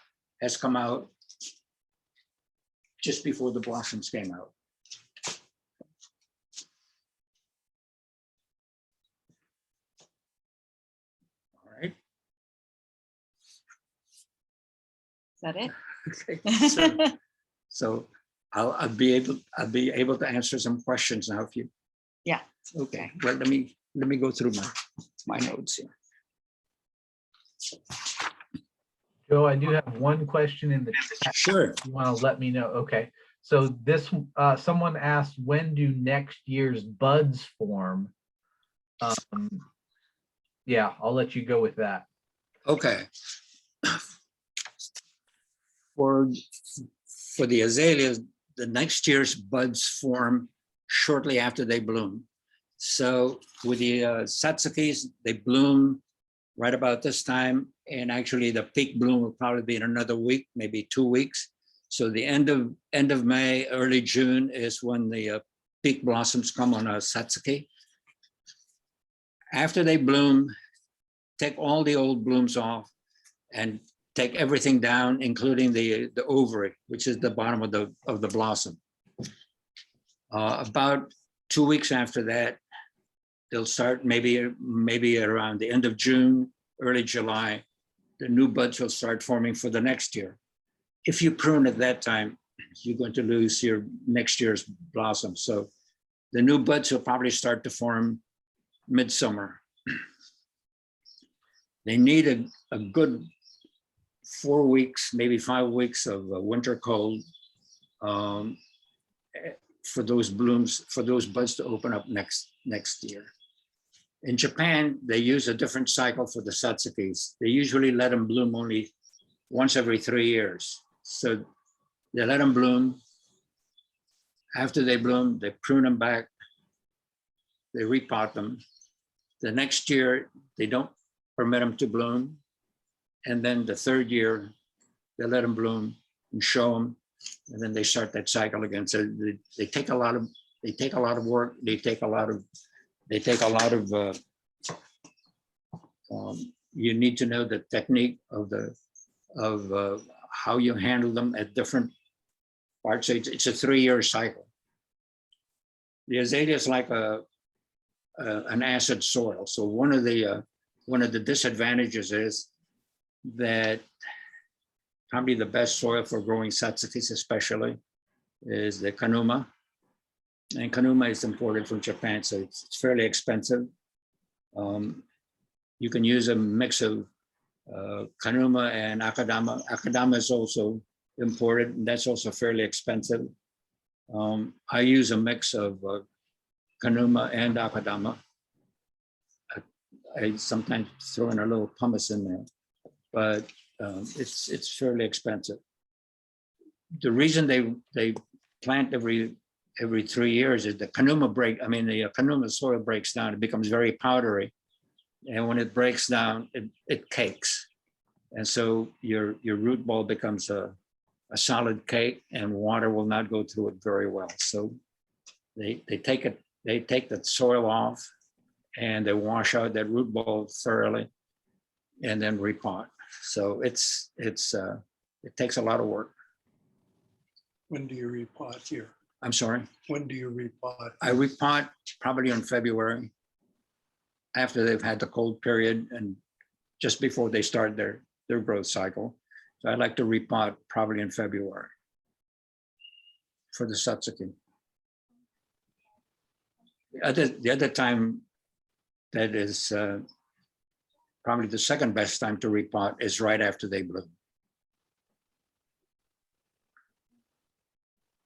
has come out just before the blossoms came out. All right. Is that it? Okay. So I'll be able to answer some questions now if you. Yeah. Okay. Well, let me go through my notes here. Joe, I do have one question in the chat. Sure. You want to let me know? Okay. So this, someone asked, when do next year's buds form? Yeah, I'll let you go with that. Okay. For the azaleas, the next year's buds form shortly after they bloom. So with the satsukis, they bloom right about this time. And actually the peak bloom will probably be in another week, maybe 2 weeks. So the end of May, early June is when the peak blossoms come on a satsuki. After they bloom, take all the old blooms off and take everything down, including the ovary, which is the bottom of the blossom. About 2 weeks after that, they'll start maybe around the end of June, early July, the new buds will start forming for the next year. If you prune at that time, you're going to lose your next year's blossom. So the new buds will probably start to form midsummer. They need a good 4 weeks, maybe 5 weeks of winter cold for those blooms, for those buds to open up next year. In Japan, they use a different cycle for the satsukis. They usually let them bloom only once every 3 years. So they let them bloom. After they bloom, they prune them back. They repot them. The next year, they don't permit them to bloom. And then the third year, they let them bloom and show them. And then they start that cycle again. So they take a lot of work. They take a lot of you need to know the technique of how you handle them at different parts. It's a 3-year cycle. The azalea is like an acid soil. So one of the disadvantages is that probably the best soil for growing satsukis especially is the kanuma. And kanuma is imported from Japan, so it's fairly expensive. You can use a mix of kanuma and akadama. Akadama is also imported, and that's also fairly expensive. I use a mix of kanuma and akadama. I sometimes throw in a little pumice in there, but it's fairly expensive. The reason they plant every 3 years is the kanuma soil breaks down. It becomes very powdery, and when it breaks down, it cakes, and so your root ball becomes a solid cake, and water will not go through it very well. So they take that soil off, and they wash out that root ball thoroughly, and then repot. So it takes a lot of work. When do you repot here? I'm sorry? When do you repot? I repot probably in February, after they've had the cold period and just before they start their growth cycle. So I like to repot probably in February for the satsuki. The other time that is probably the second best time to repot is right after they bloom.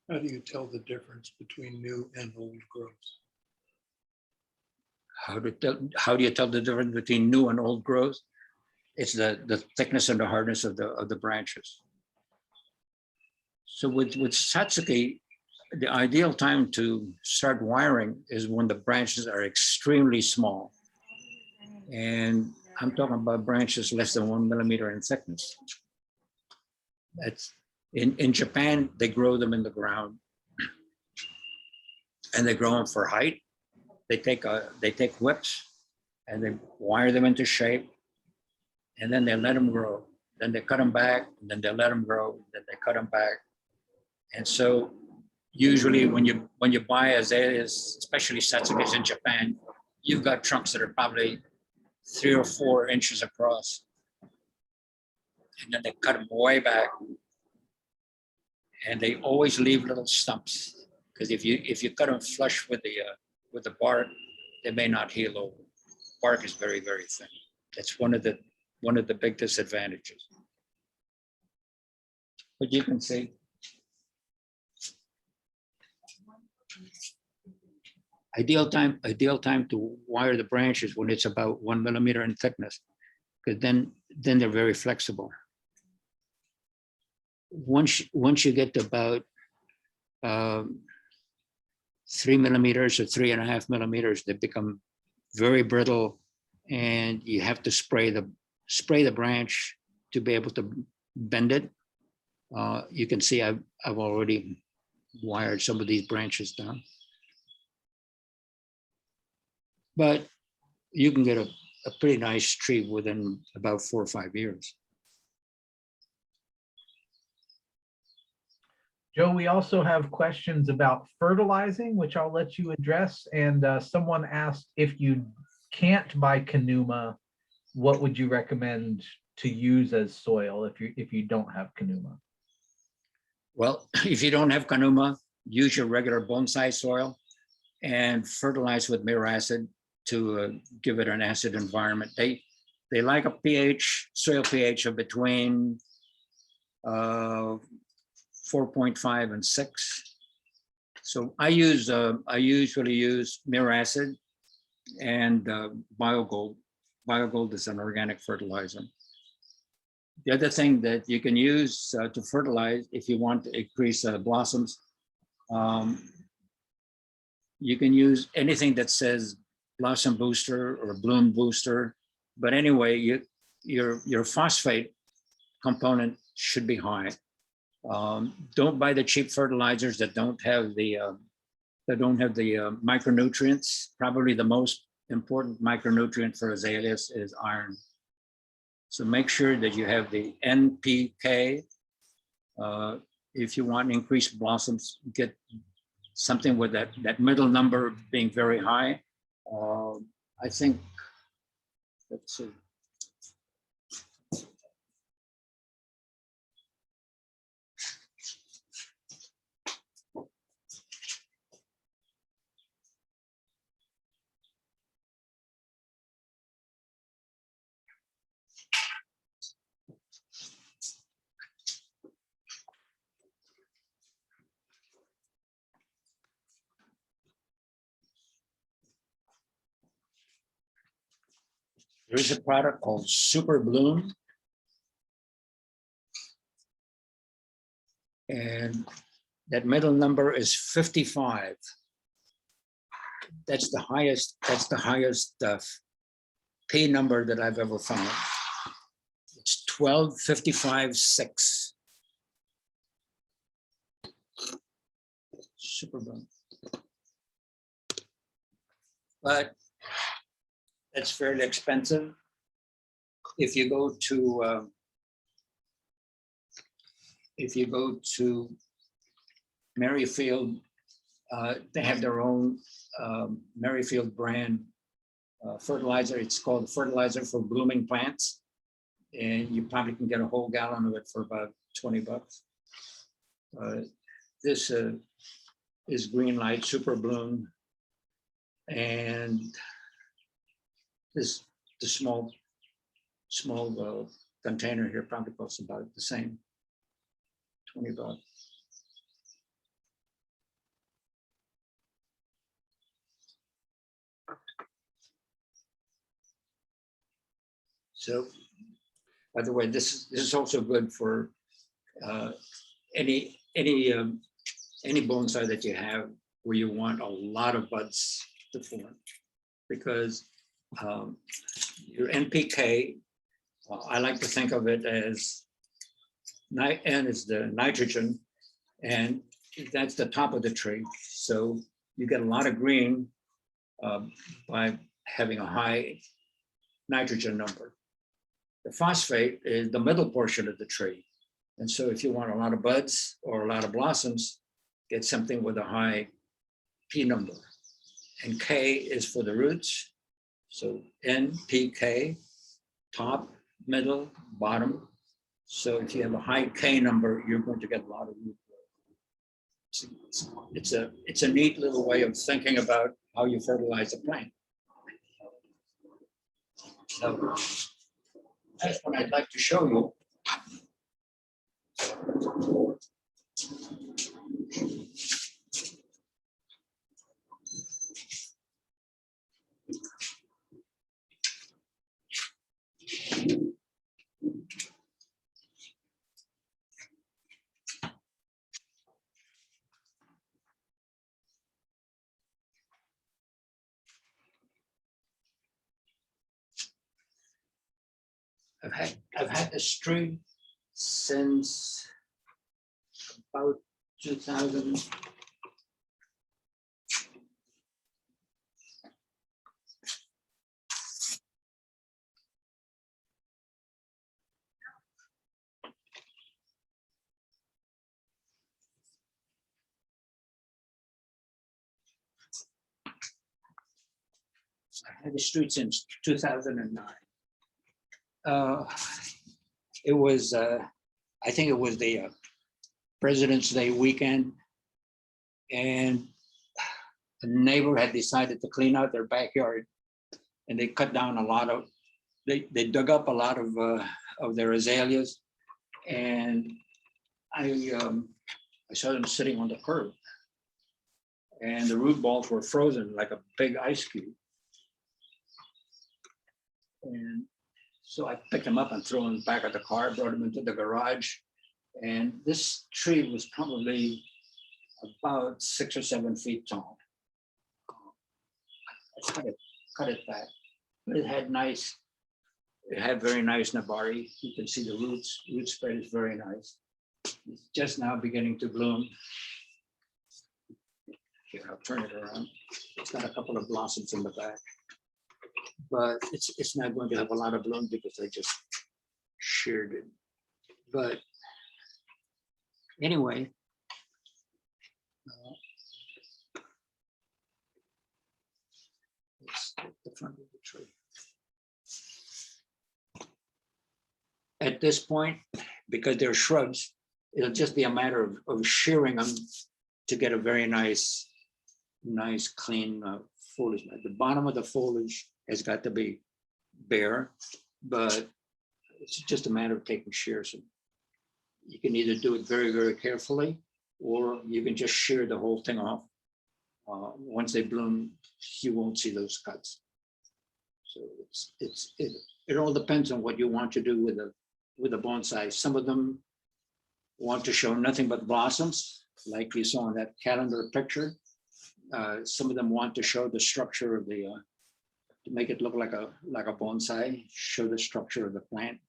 How do you tell the difference between new and old growth? how do you tell the difference between new and old growth? It's the thickness and the hardness of the branches. So with Satsuki, the ideal time to start wiring is when the branches are extremely small. And I'm talking about branches less than 1 millimeter in thickness. That's in Japan, they grow them in the ground and they grow them for height. They take whips and they wire them into shape, and then they let them grow. Then they cut them back, and then they let them grow, then they cut them back. And so usually when you buy azaleas, especially Satsukis in Japan, you've got trunks that are probably 3 or 4 inches across. And then they cut them way back. And they always leave little stumps, because if you cut them flush with the bark, they may not heal over. Bark is very, very thin. That's one of the big disadvantages. But you can see. Ideal time to wire the branches when it's about 1 millimeter in thickness, because then they're very flexible. Once you get to about 3 millimeters or 3.5 millimeters, they become very brittle, and you have to spray the branch to be able to bend it. You can see I've already wired some of these branches down. But you can get a pretty nice tree within about 4 or 5 years. Joe, we also have questions about fertilizing, which I'll let you address. And someone asked, if you can't buy Kanuma, what would you recommend to use as soil if you don't have Kanuma? Well, if you don't have Kanuma, use your regular bonsai soil and fertilize with mirror acid to give it an acid environment. They like a pH, soil pH of between 4.5 and 6. So I usually use mirror acid and BioGold. BioGold is an organic fertilizer. The other thing that you can use to fertilize if you want to increase blossoms, you can use anything that says blossom booster or bloom booster. But anyway, your phosphate component should be high. Don't buy the cheap fertilizers that don't have the micronutrients. Probably the most important micronutrient for azaleas is iron. So make sure that you have the NPK. If you want increased blossoms, get something with that middle number being very high. I think, let's see. There is a product called Super Bloom. And that middle number is 55. That's the highest P number that I've ever found. It's 1255.6. Super Bloom. But it's fairly expensive. If you go to Merrifield, they have their own Merrifield brand fertilizer. It's called fertilizer for blooming plants, and you probably can get a whole gallon of it for about $20. This is Green Light Super Bloom, and the small container here probably costs about the same, $20. So, by the way, this is also good for any bonsai that you have where you want a lot of buds to form, because your NPK, I like to think of it as N is the nitrogen, and that's the top of the tree. So you get a lot of green by having a high nitrogen number. The phosphate is the middle portion of the tree. And so if you want a lot of buds or a lot of blossoms, get something with a high P number. And K is for the roots. So N, P, K, top, middle, bottom. So if you have a high K number, you're going to get a lot of root growth. It's a neat little way of thinking about how you fertilize a plant. So that's what I'd like to show you. I've had this tree since about 2000. I had this tree since 2009. It was, I think it was the President's Day weekend, and a neighbor had decided to clean out their backyard, and they cut down a lot of, they dug up a lot of their azaleas, and I saw them sitting on the curb, and the root balls were frozen like a big ice cube. And so I picked them up and threw them back of the car, brought them into the garage. And this tree was probably about 6 or 7 feet tall. I cut it back. But it had very nice nabari. You can see the root spread is very nice. It's just now beginning to bloom. Here, I'll turn it around. It's got a couple of blossoms in the back. But it's not going to have a lot of bloom because I just sheared it. But anyway, let's get the front of the tree. At this point, because they're shrubs, it'll just be a matter of shearing them to get a very nice clean foliage. The bottom of the foliage has got to be bare, but it's just a matter of taking shears. You can either do it very, very carefully, or you can just shear the whole thing off. Once they bloom, you won't see those cuts. So it all depends on what you want to do with a bonsai. Some of them want to show nothing but blossoms, like you saw in that calendar picture. Some of them want to show the structure of the to make it look like a bonsai, show the structure of the plant.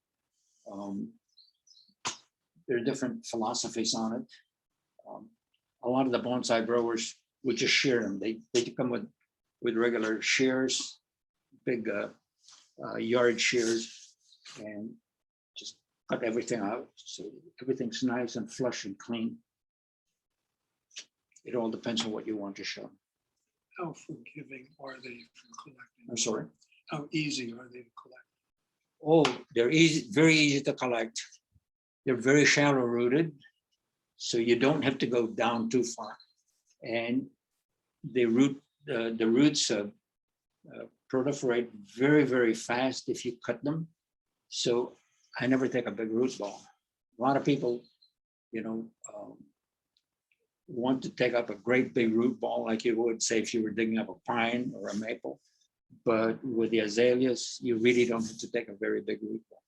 There are different philosophies on it. A lot of the bonsai growers would just shear them. They come with regular shears, big yard shears, and just cut everything out. So everything's nice and flush and clean. It all depends on what you want to show. How forgiving are they for collecting? I'm sorry? How easy are they to collect? Oh, they're easy, very easy to collect. They're very shallow rooted, so you don't have to go down too far. And the roots proliferate very, very fast if you cut them. So I never take a big root ball. A lot of people, want to take up a great big root ball like you would say if you were digging up a pine or a maple. But with the azaleas, you really don't have to take a very big root ball.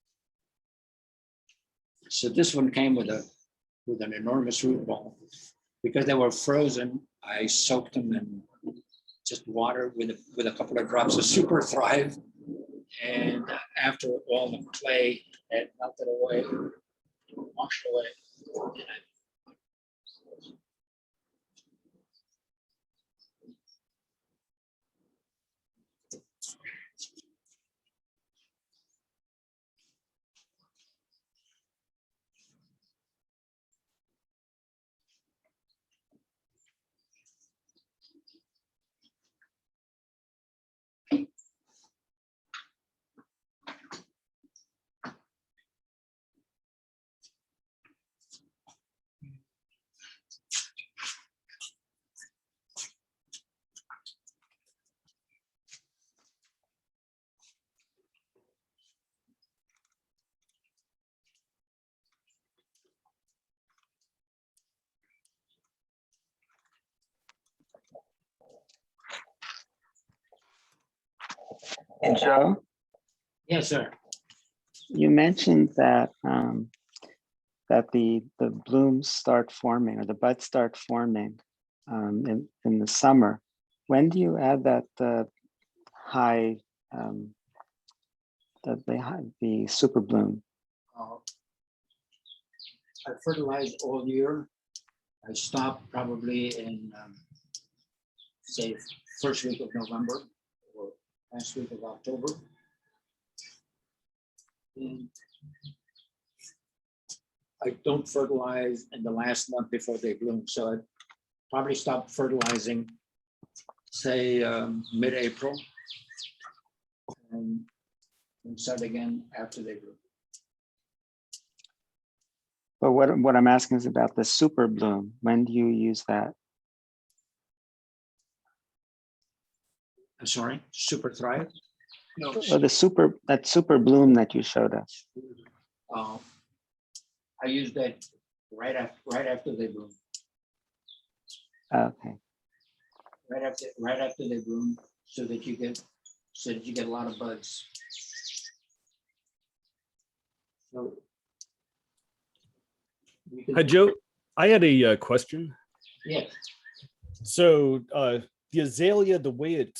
So this one came with an enormous root ball. Because they were frozen, I soaked them in just water with a couple of drops of Super Thrive. And after all the clay had melted away, washed away, and Joe, yes, sir. you mentioned that that the blooms start forming or the buds start forming in the summer. When do you add that high the super bloom? I fertilize all year. I stop probably in say first week of November or last week of October. And I don't fertilize in the last month before they bloom. So I probably stop fertilizing, say mid-April, and start again after they bloom. But what I'm asking is about the super bloom. When do you use that? I'm sorry, Super Thrive? No. Or that super bloom that you showed us. I use that right after they bloom. Okay. Right after they bloom, so that you get a lot of buds. So Hi, Joe. I had a question. Yeah. So the azalea, the way it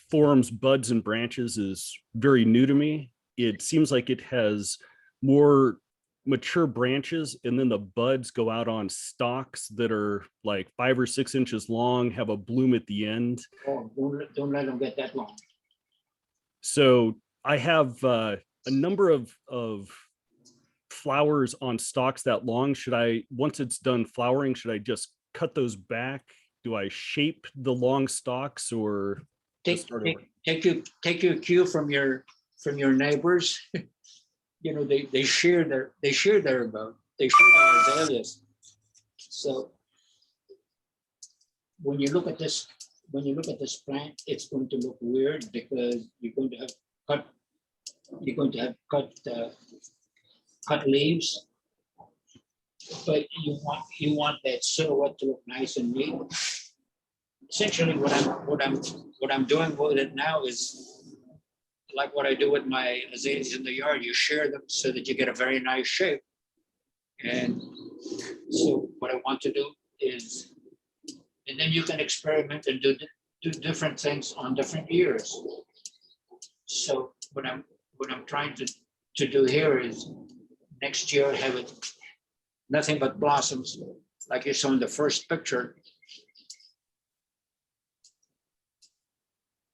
forms buds and branches is very new to me. It seems like it has more mature branches, and then the buds go out on stalks that are like 5 or 6 inches long, have a bloom at the end. Oh, don't let them get that long. So I have a number of flowers on stalks that long. Should I, once it's done flowering, should I just cut those back? Do I shape the long stalks, or take your cue from your neighbors? You know, they share their azaleas. So when you look at this plant, it's going to look weird because you're going to have cut leaves, but you want that silhouette to look nice and neat. Essentially, what I'm doing with it now is like what I do with my azaleas in the yard. You share them so that you get a very nice shape. And so what I want to do is, and then you can experiment and do different things on different years. So what I'm trying to do here is next year have it nothing but blossoms, like you saw in the first picture.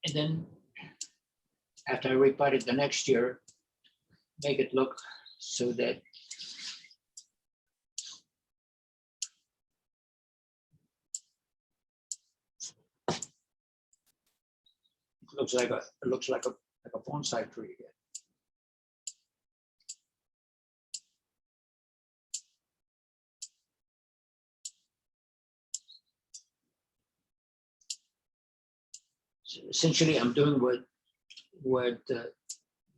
And then after I repot it the next year, make it look so that it looks like a bonsai tree again. So essentially, I'm doing what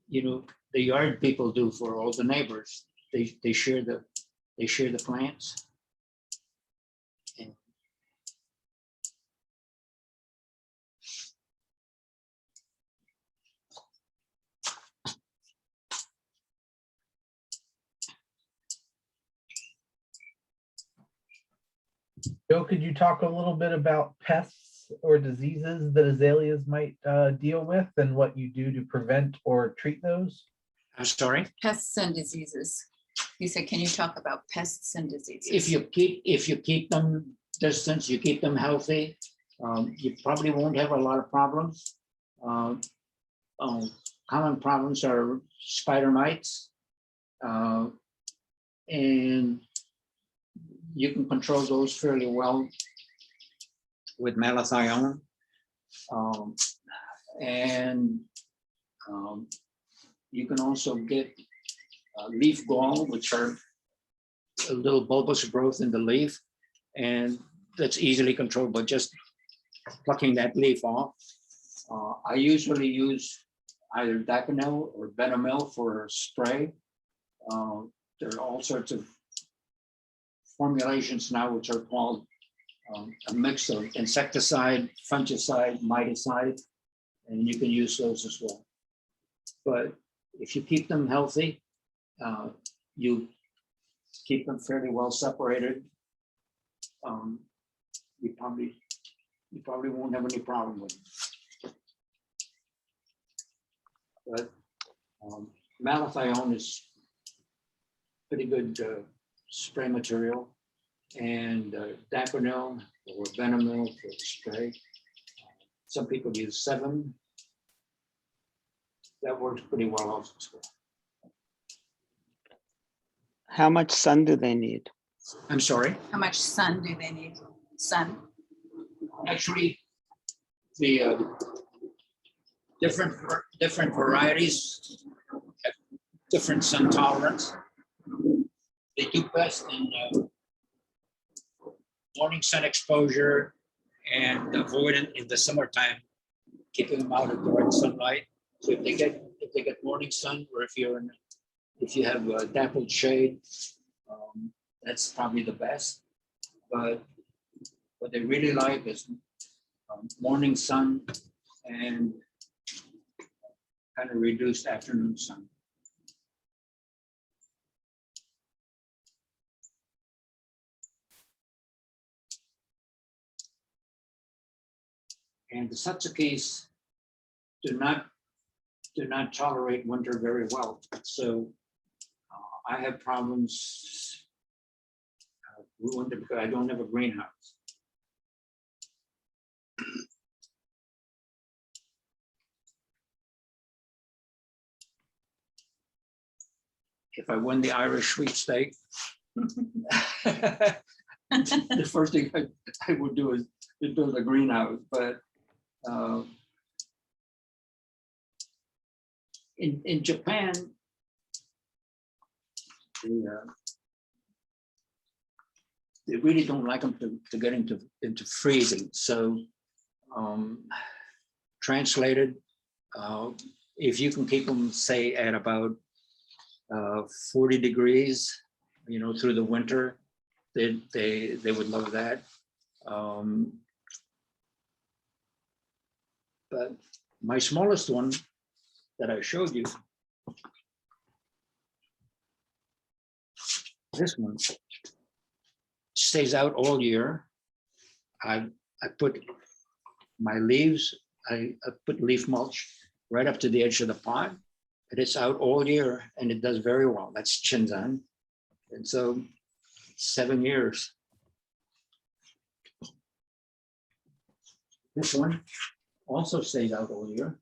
you know, the yard people do for all the neighbors. They share the plants. And Joe, could you talk a little bit about pests or diseases that azaleas might deal with and what you do to prevent or treat those? I'm sorry. Pests and diseases. He said, can you talk about pests and diseases? If you keep them distance, you keep them healthy, you probably won't have a lot of problems. Common problems are spider mites, and you can control those fairly well with malathion. And you can also get leaf gall, which are a little bulbous growth in the leaf, and that's easily controlled by just plucking that leaf off. I usually use either Daconil or Benamil for spray. There are all sorts of formulations now which are called a mix of insecticide, fungicide, miticide, and you can use those as well. But if you keep them healthy, you keep them fairly well separated, you probably won't have any problem with them. But malathion is pretty good spray material, and Daconil or Benamil for spray. Some people use 7. That works pretty well also as well. How much sun do they need? I'm sorry. How much sun do they need? Sun. Actually, the different varieties have different sun tolerance. They do best in morning sun exposure and avoiding in the summertime, keeping them out of direct sunlight. So if they get morning sun, or if you have dappled shade, that's probably the best. But what they really like is morning sun and kind of reduced afternoon sun. And the Satsukis do not tolerate winter very well. So I have problems with winter because I don't have a greenhouse. If I win the Irish sweepstake, the first thing I would do is build a greenhouse. But in Japan, they really don't like them to get into freezing. So translated, if you can keep them, say, at about 40 degrees, through the winter, they would love that. But my smallest one that I showed you, this one stays out all year. I put my leaves, I put leaf mulch right up to the edge of the pot, and it's out all year, and it does very well. That's Chinzan. And so 7 years. This one also stays out all year.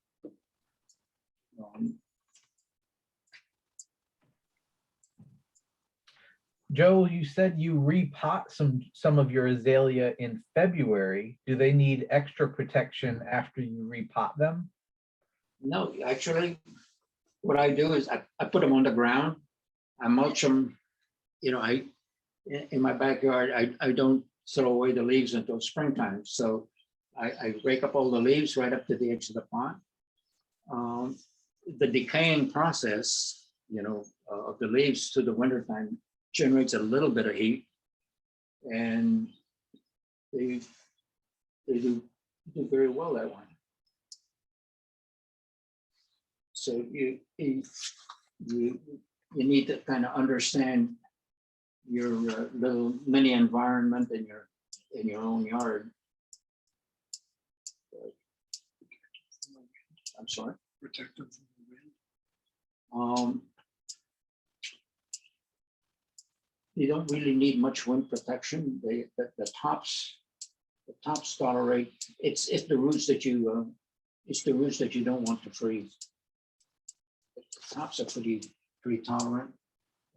Joe, you said you repot some of your azalea in February. Do they need extra protection after you repot them? No, actually, what I do is I put them on the ground. I mulch them. In my backyard, I don't throw away the leaves until springtime. So I rake up all the leaves right up to the edge of the pond. The decaying process, of the leaves through the wintertime generates a little bit of heat, and they do very well that way. So you need to kind of understand your little mini environment and in your own yard. I'm sorry? Protect them from the wind. You don't really need much wind protection. The tops tolerate, it's the roots that you, it's the roots that you don't want to freeze. The tops are pretty tolerant.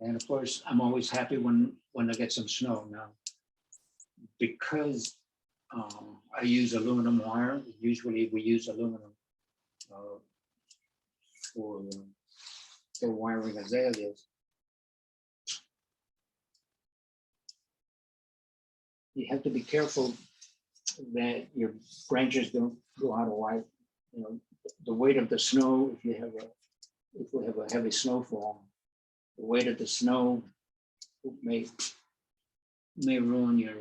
And of course, I'm always happy when I get some snow now. Because I use aluminum wire, usually we use aluminum for wiring azaleas. You have to be careful that your branches don't go out of whack. You know, the weight of the snow, if we have a heavy snowfall, the weight of the snow may ruin your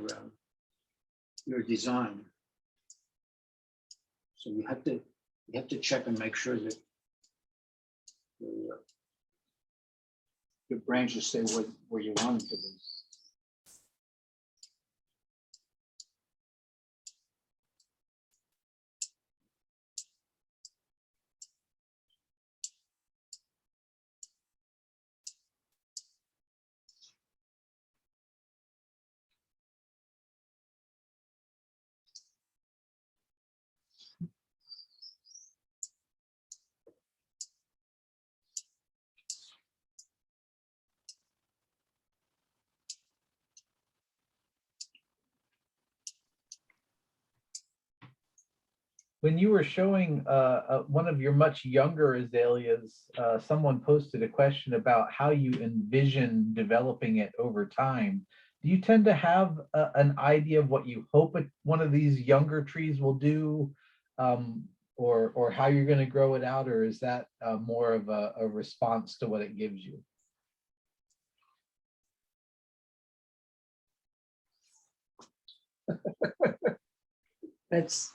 design. So you have to check and make sure that your branches stay where you want them to be. When you were showing one of your much younger azaleas, someone posted a question about how you envision developing it over time. Do you tend to have an idea of what you hope one of these younger trees will do, or how you're going to grow it out, or is that more of a response to what it gives you? That's,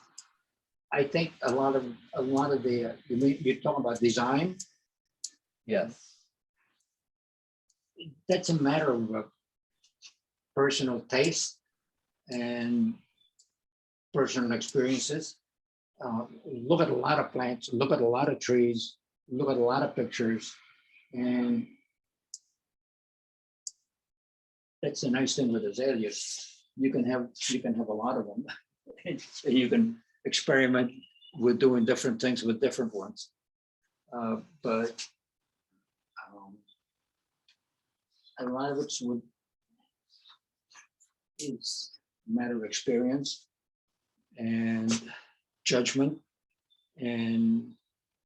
I think a lot of the, you're talking about design. Yes. That's a matter of personal taste and personal experiences. Look at a lot of plants, look at a lot of trees, look at a lot of pictures, and that's the nice thing with azaleas. You can have a lot of them. So you can experiment with doing different things with different ones. But a lot of it's is a matter of experience and judgment. And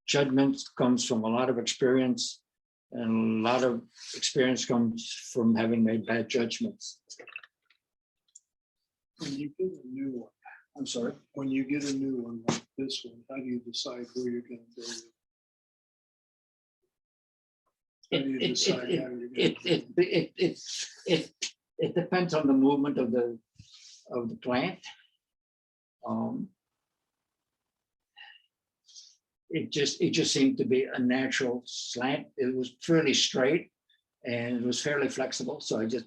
judgment comes from a lot of experience, and a lot of experience comes from having made bad judgments. When you get a new one, I'm sorry? when you get a new one like this one, how do you decide where you're going to build it? How do you decide how you're going to It depends on the movement of the plant. It just seemed to be a natural slant. It was fairly straight and it was fairly flexible. So I just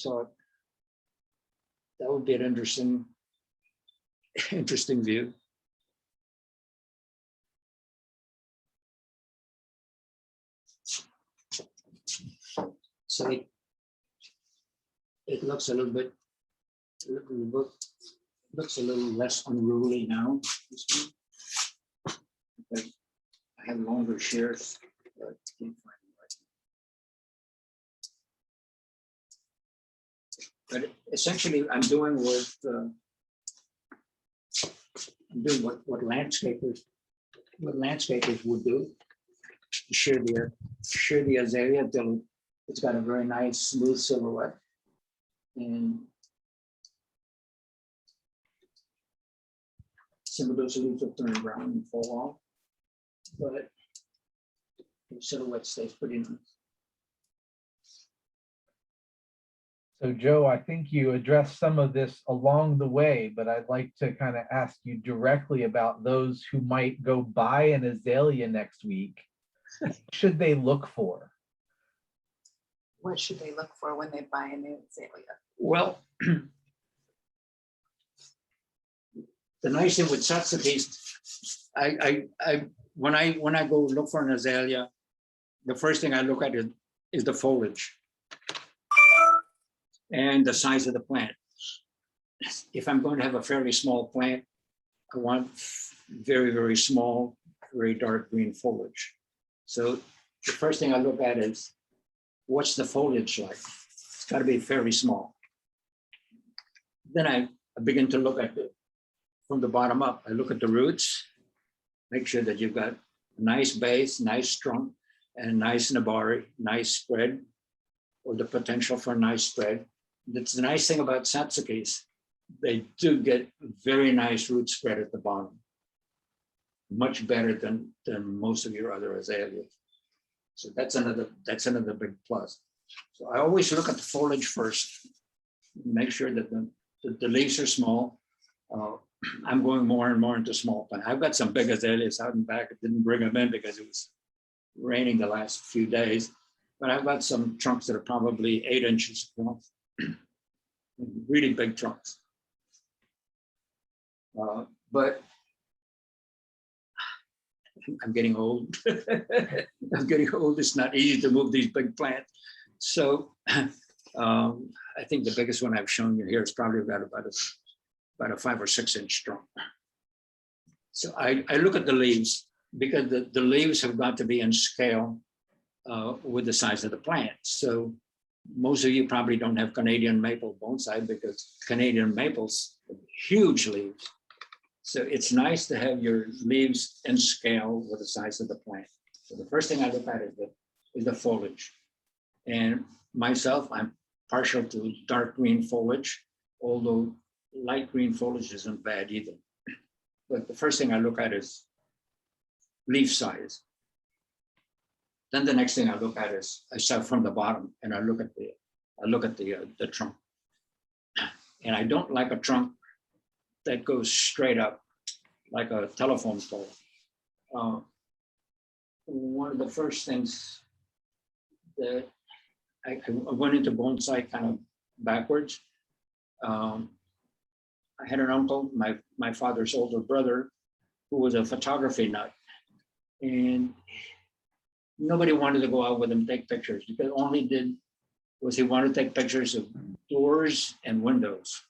thought that would be an interesting view. So it looks a little bit, looks a little less unruly now. Because I have longer shears. But I can't find it right now. But essentially, I'm doing what landscapers would do. Shear the azalea until it's got a very nice smooth silhouette. And some of those leaves will turn brown and fall off, but the silhouette stays pretty nice. So Joe, I think you addressed some of this along the way, but I'd like to kind of ask you directly about those who might go buy an azalea next week. What should they look for? what should they look for when they buy a new azalea? Well, the nice thing with Satsukis, when I go look for an azalea, the first thing I look at is the foliage and the size of the plant. If I'm going to have a fairly small plant, I want very, very small, very dark green foliage. So the first thing I look at is what's the foliage like? It's got to be fairly small. Then I begin to look at it from the bottom up. I look at the roots, make sure that you've got a nice base, nice trunk, and nice nabari, nice spread, or the potential for a nice spread. That's the nice thing about Satsukis. They do get very nice root spread at the bottom. Much better than most of your other azaleas. So that's another big plus. So I always look at the foliage first, make sure that the leaves are small. I'm going more and more into small plant. I've got some big azaleas out and back. I didn't bring them in because it was raining the last few days, but I've got some trunks that are probably 8 inches across. Really big trunks. But I'm getting old. I'm getting old. It's not easy to move these big plants. So I think the biggest one I've shown you here is probably about a 5 or 6 inch trunk. So I look at the leaves because the leaves have got to be in scale with the size of the plant. So most of you probably don't have Canadian maple bonsai because Canadian maples have huge leaves. So it's nice to have your leaves in scale with the size of the plant. So the first thing I look at is the foliage. And myself, I'm partial to dark green foliage, although light green foliage isn't bad either. But the first thing I look at is leaf size. Then the next thing I look at is I start from the bottom and I look at the trunk. And I don't like a trunk that goes straight up like a telephone pole. One of the first things that I went into bonsai kind of backwards. I had an uncle, my father's older brother, who was a photography nut. And nobody wanted to go out with him and take pictures because all he did was he wanted to take pictures of doors and windows.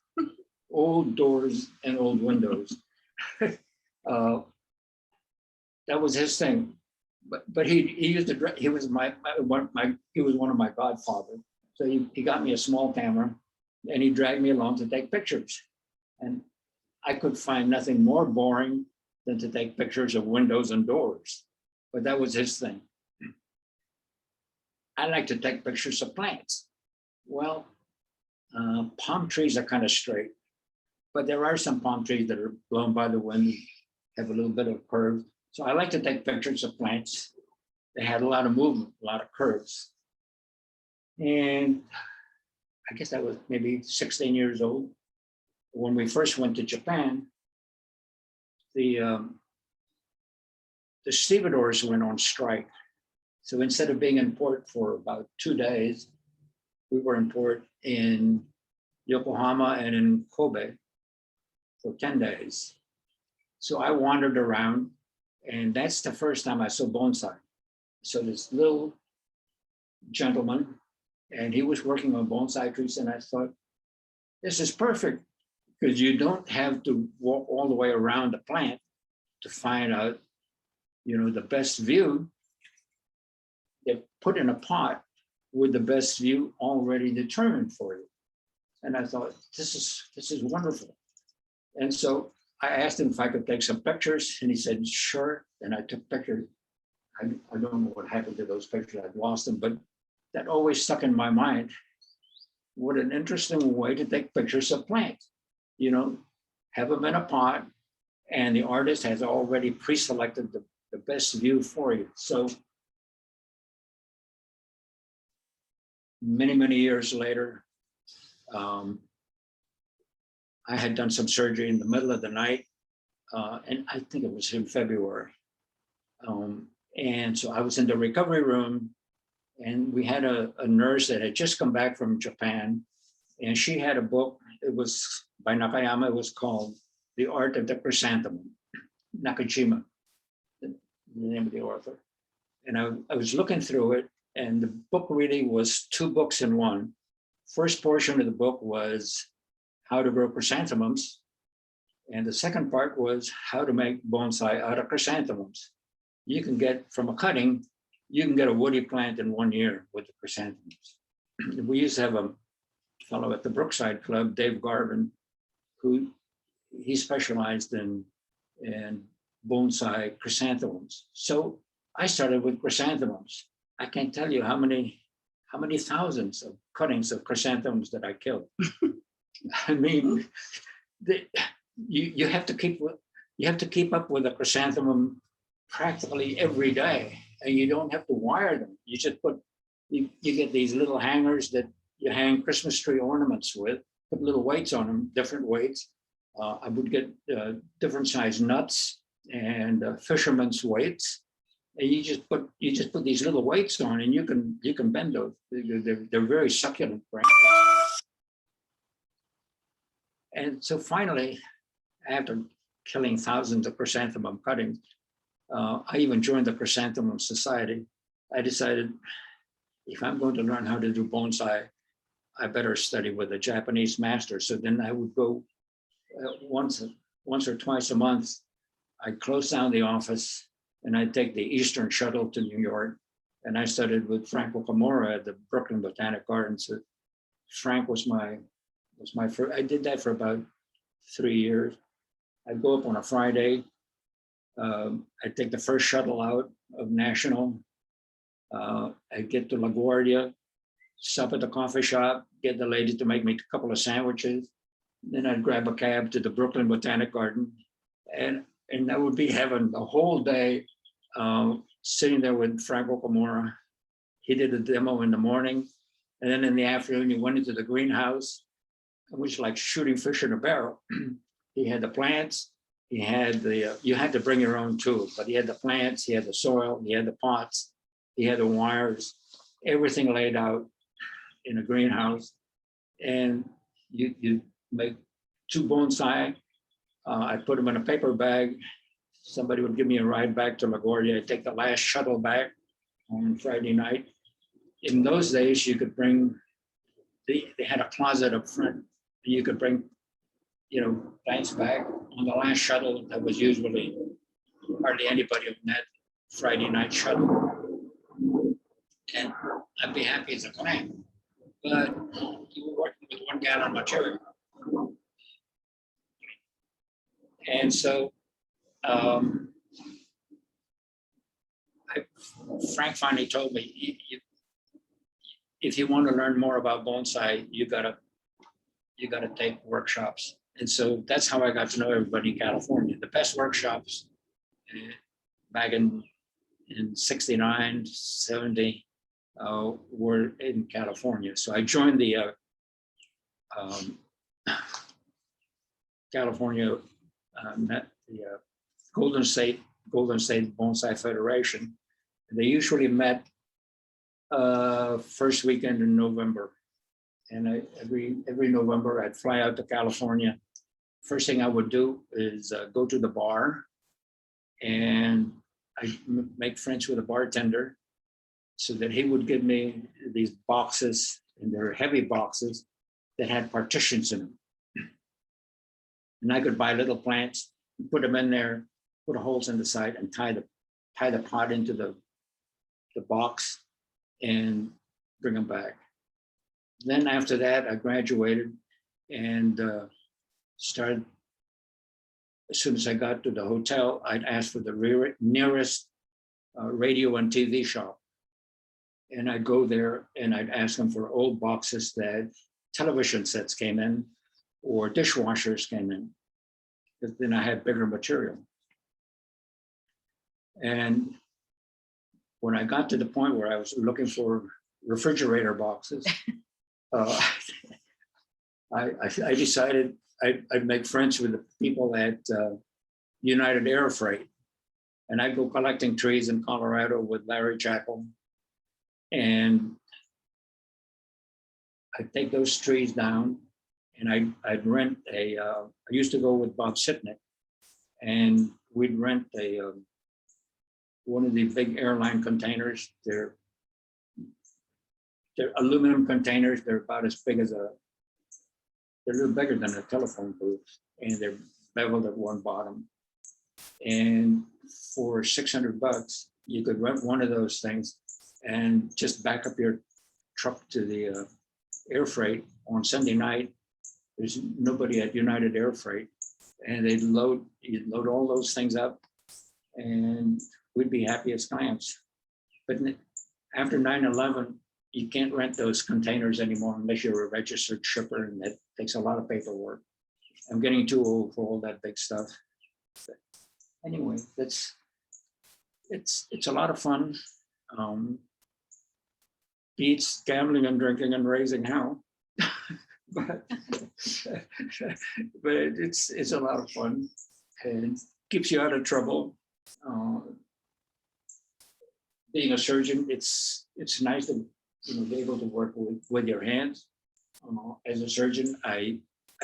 Old doors and old windows. That was his thing. But he used to, he was one of my godfathers. So he got me a small camera and he dragged me along to take pictures. And I could find nothing more boring than to take pictures of windows and doors. But that was his thing. I like to take pictures of plants. Well, palm trees are kind of straight, but there are some palm trees that are blown by the wind, have a little bit of curve. So I like to take pictures of plants. They had a lot of movement, a lot of curves. And I guess I was maybe 16 years old. When we first went to Japan, the stevedores went on strike. So instead of being in port for about 2 days, we were in port in Yokohama and in Kobe for 10 days. So I wandered around, and that's the first time I saw bonsai. So this little gentleman, and he was working on bonsai trees, and I thought, this is perfect, because you don't have to walk all the way around the plant to find out, the best view. They're put in a pot with the best view already determined for you. And I thought, this is wonderful. And so I asked him if I could take some pictures, and he said, sure. And I took pictures. I don't know what happened to those pictures. I'd lost them, but that always stuck in my mind. What an interesting way to take pictures of plants. Have them in a pot, and the artist has already pre-selected the best view for you. So many, many years later, I had done some surgery in the middle of the night, and I think it was in February. And so I was in the recovery room, And we had a nurse that had just come back from Japan, and she had a book. It was by Nakayama. It was called The Art of the Chrysanthemum, Nakajima, the name of the author. And I was looking through it, and the book really was two books in one. First portion of the book was how to grow chrysanthemums. And the second part was how to make bonsai out of chrysanthemums. You can get from a cutting, you can get a woody plant in 1 year with the chrysanthemums. We used to have a fellow at the Brookside Club, Dave Garvin, who he specialized in bonsai chrysanthemums. So I started with chrysanthemums. I can't tell you how many thousands of cuttings of chrysanthemums that I killed. I mean, you have to keep up with a chrysanthemum practically every day, and you don't have to wire them. You just you get these little hangers that you hang Christmas tree ornaments with, put little weights on them, different weights. I would get different size nuts and fisherman's weights. And you just put these little weights on, and you can bend those. They're very succulent branches. And so finally, after killing thousands of chrysanthemum cuttings, I even joined the Chrysanthemum Society. I decided if I'm going to learn how to do bonsai, I better study with a Japanese master. So then I would go once or twice a month. I'd close down the office, and I'd take the Eastern shuttle to New York. And I studied with Frank Okamura at the Brooklyn Botanic Gardens. So Frank was my first. I did that for about 3 years. I'd go up on a Friday. I'd take the first shuttle out of National. I'd get to LaGuardia, stop at the coffee shop, get the lady to make me a couple of sandwiches. Then I'd grab a cab to the Brooklyn Botanic Garden. And that would be heaven the whole day, sitting there with Frank Okamura. He did a demo in the morning. And then in the afternoon, you went into the greenhouse, which was like shooting fish in a barrel. He had the plants. He had you had to bring your own tools, but he had the plants, he had the soil, he had the pots, he had the wires, everything laid out in a greenhouse. And you make 2 bonsai. I put them in a paper bag. Somebody would give me a ride back to LaGuardia. I'd take the last shuttle back on Friday night. In those days, you could bring, they had a closet up front. You could bring, plants back. On the last shuttle, that was usually hardly anybody on that Friday night shuttle. And I'd be happy as a clam. But you were working with 1 gallon material. And so Frank finally told me, if you want to learn more about bonsai, you gotta take workshops. And so that's how I got to know everybody in California. The best workshops back in 69, 70 were in California. So I joined the California, the Golden State Bonsai Federation. They usually met first weekend in November. And every November I'd fly out to California. First thing I would do is go to the bar, and I'd make friends with a bartender so that he would give me these boxes, and they're heavy boxes that had partitions in them. And I could buy little plants, put them in there, put holes in the side, and tie the pot into the box and bring them back. Then after that, I graduated and started. As soon as I got to the hotel, I'd ask for the nearest radio and TV shop. And I'd go there and I'd ask them for old boxes that television sets came in or dishwashers came in, because then I had bigger material. And when I got to the point where I was looking for refrigerator boxes, I decided I'd make friends with the people at United Air Freight. And I'd go collecting trees in Colorado with Larry Jackal And I'd take those trees down and I'd rent I used to go with Bob Sitnick, and we'd rent one of the big airline containers. They're aluminum containers. They're about as big as they're a little bigger than a telephone booth, and they're beveled at one bottom. And for $600, you could rent one of those things and just back up your truck to the air freight on Sunday night. There's nobody at United Air Freight, and you'd load all those things up, and we'd be happy as clams. But after 9/11, you can't rent those containers anymore unless you're a registered shipper, and that takes a lot of paperwork. I'm getting too old for all that big stuff. But anyway, it's a lot of fun. Beats gambling and drinking and raising hell. but it's a lot of fun and keeps you out of trouble. Being a surgeon, it's nice to be able to work with your hands. As a surgeon, I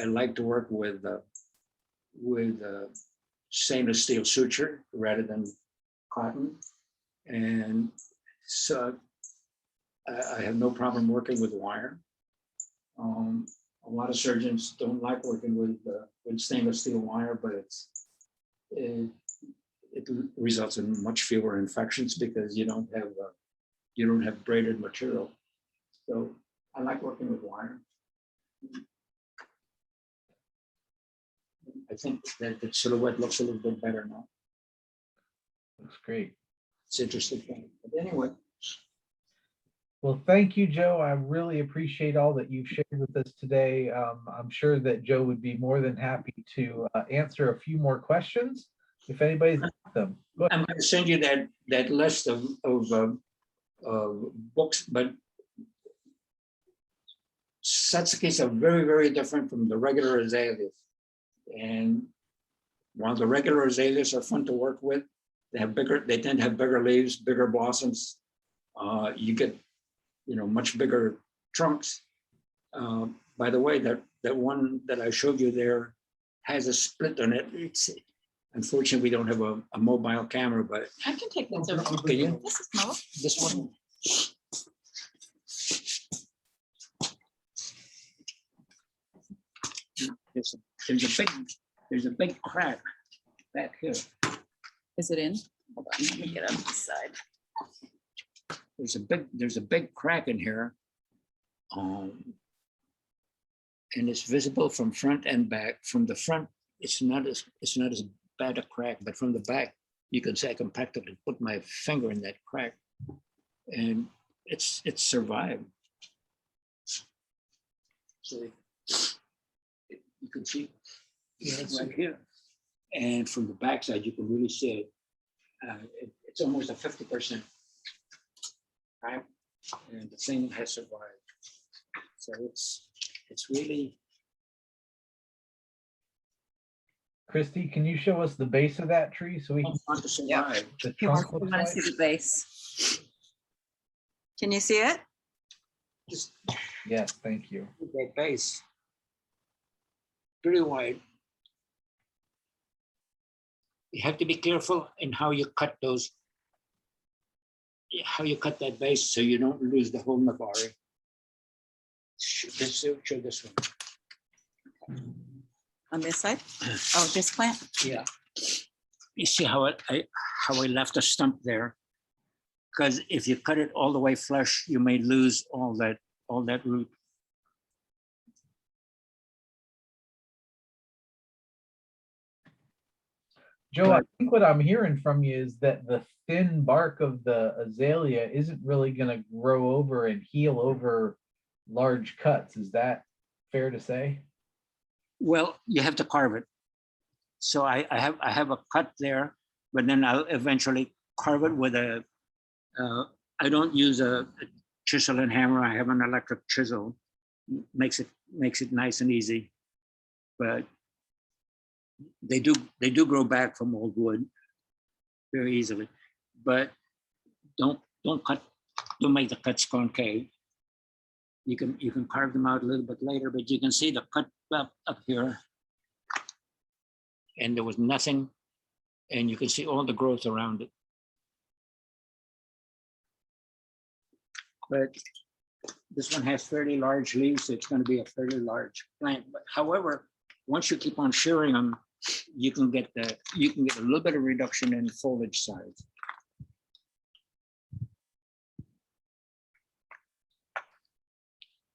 like to work with stainless steel suture rather than cotton, and so I have no problem working with wire. A lot of surgeons don't like working with stainless steel wire, but it results in much fewer infections because you don't have braided material. So I like working with wire. I think that the silhouette looks a little bit better now. Looks great. It's interesting. But anyway. Well, thank you, Joe. I really appreciate all that you've shared with us today. I'm sure that Joe would be more than happy to answer a few more questions if anybody's got them. Go ahead. I'm going to send you that list of books, but Satsuki's are very, very different from the regular azaleas. And while the regular azaleas are fun to work with, they tend to have bigger leaves, bigger blossoms. You get much bigger trunks. By the way, that one that I showed you there has a split on it. Unfortunately, we don't have a mobile camera, but I can take this over. can you? This is small. This one. There's a big crack back here. Is it in? Hold on, let me get up this side. There's a big crack in here, and it's visible from front and back. From the front, it's not as bad a crack, but from the back, you can say I can practically put my finger in that crack, and it's survived. So you can see it's right here, and from the backside, you can really see it. It's almost a 50%. Right? And the thing has survived. So it's really. Christy, can you show us the base of that tree so we can want to survive. the You trunk want looks to like? see the base? Can you see it? Just Yes, thank you. that base. Pretty wide. You have to be careful in how you cut that base so you don't lose the whole nabari. Show this one. On this side? Oh, this plant? Yeah. You see how I left a stump there? Because if you cut it all the way flush, you may lose all that root. Joe, I think what I'm hearing from you is that the thin bark of the azalea isn't really going to grow over and heal over large cuts. Is that fair to say? Well, you have to carve it. So I have a cut there, but then I'll eventually carve it with I don't use a chisel and hammer. I have an electric chisel. Makes it nice and easy. But they do grow back from old wood very easily. But don't cut to make the cuts concave. You can carve them out a little bit later, but you can see the cut up here. And there was nothing, and you can see all the growth around it. But this one has fairly large leaves, so it's going to be a fairly large plant. But however, once you keep on shearing them, you can get a little bit of reduction in foliage size.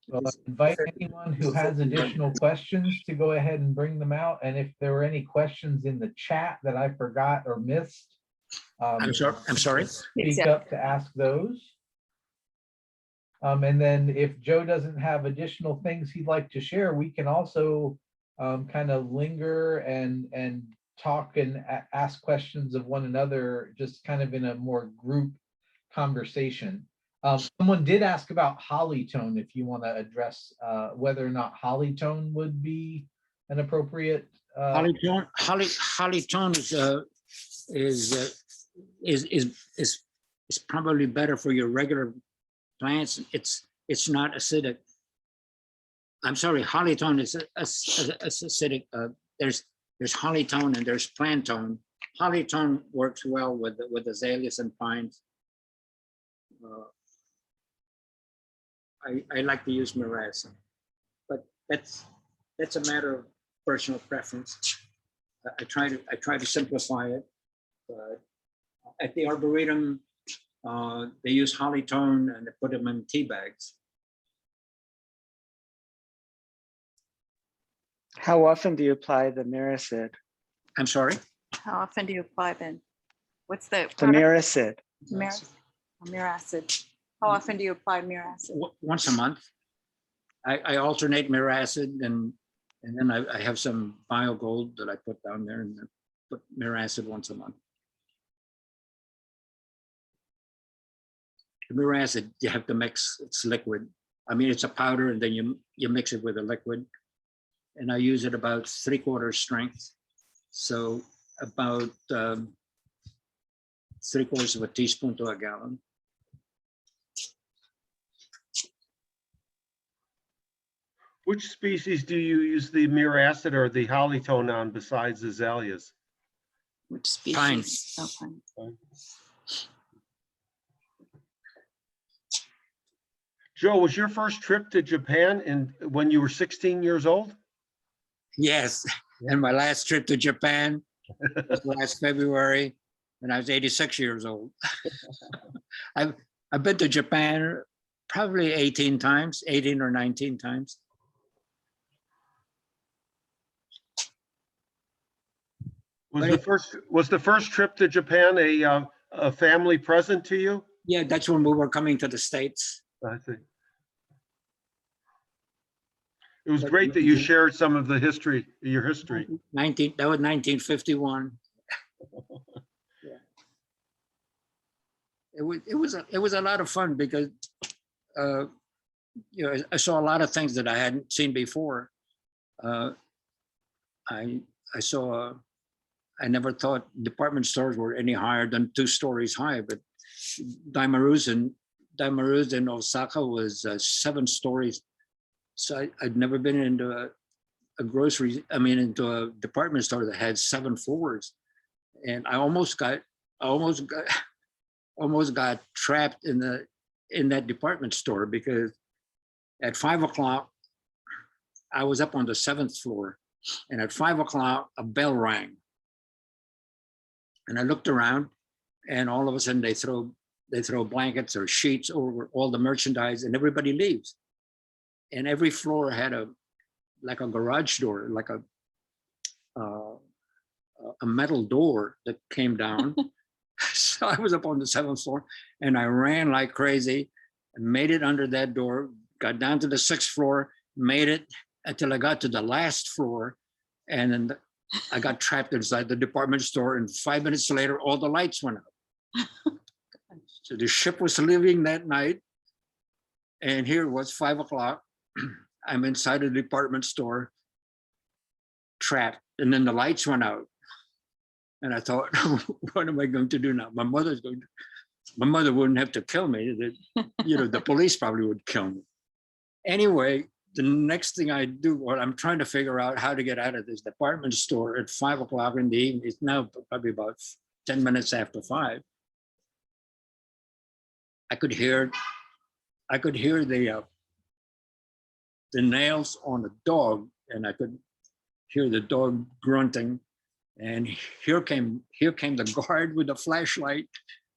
Well, I invite anyone who has additional questions to go ahead and bring them out. And if there were any questions in the chat that I forgot or missed, I'm sorry. speak up to ask those. And then if Joe doesn't have additional things he'd like to share, we can also kind of linger and talk and ask questions of one another, just kind of in a more group conversation. Someone did ask about holly tone, if you want to address whether or not holly tone would be an appropriate. Holly tone is probably better for your regular plants. It's not acidic. I'm sorry, holly tone is acidic. There's holly tone and there's plant tone. Holly tone works well with azaleas and pines. I like to use Mirasa, but that's a matter of personal preference. I try to simplify it. But at the Arboretum, they use holly tone and they put them in tea bags. How often do you apply the Miracid? I'm sorry? How often do you apply then? What's the? The Miracid. Miracid. How often do you apply Miracid? Once a month. I alternate Miracid and then I have some BioGold that I put down there and then put Miracid once a month. The Miracid, you have to mix, it's liquid. I mean, it's a powder and then you mix it with a liquid. And I use it about 3/4 strength. So about 3/4 of a teaspoon to a gallon. Which species do you use the Miracid or the holly tone on besides azaleas? Which species? Pine. Oh, pine. Joe, was your first trip to Japan when you were 16 years old? Yes, and my last trip to Japan was last February, and I was 86 years old. I've been to Japan probably 18 times, 18 or 19 times. Was the first trip to Japan a family present to you? Yeah, that's when we were coming to the States. I see. It was great that you shared some of the history, your history. That was 1951. Yeah. It was a lot of fun because you know, I saw a lot of things that I hadn't seen before. I never thought department stores were any higher than 2 stories high, but Daimaru's in Osaka was 7 stories. So I'd never been into into a department store that had 7 floors. And I almost got trapped in that department store because at 5 o'clock, I was up on the 7th floor. And at 5 o'clock, a bell rang. And I looked around and all of a sudden they throw blankets or sheets over all the merchandise and everybody leaves. And every floor had a garage door, like a metal door that came down. So I was up on the 7th floor and I ran like crazy and made it under that door, got down to the 6th floor, made it until I got to the last floor. And then I got trapped inside the department store and 5 minutes later, all the lights went out. So the ship was leaving that night. And here it was 5 o'clock. I'm inside a department store, trapped. And then the lights went out. And I thought, what am I going to do now? My mother's going to, my mother wouldn't have to kill me. The police probably would kill me. Anyway, the next thing I do, what I'm trying to figure out how to get out of this department store at 5 o'clock in the evening. It's now probably about 10 minutes after 5. I could hear the nails on the dog, and I could hear the dog grunting. And here came the guard with a flashlight,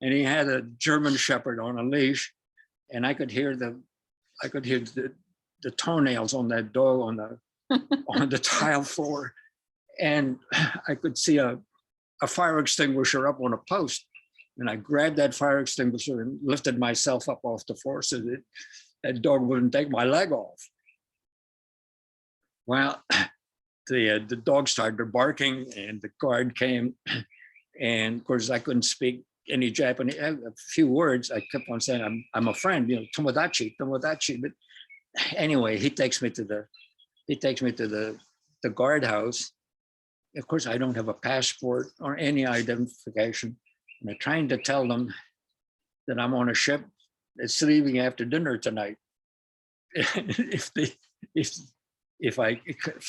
and he had a German Shepherd on a leash, and I could hear the toenails on that dog on the tile floor, and I could see a fire extinguisher up on a post, and I grabbed that fire extinguisher and lifted myself up off the floor so that that dog wouldn't take my leg off. Well, the dog started barking, and the guard came, and of course I couldn't speak any Japanese. A few words. I kept on saying, "I'm a friend," tomodachi. But anyway, he takes me to the guardhouse. Of course, I don't have a passport or any identification, and I'm trying to tell them that I'm on a ship that's leaving after dinner tonight. If I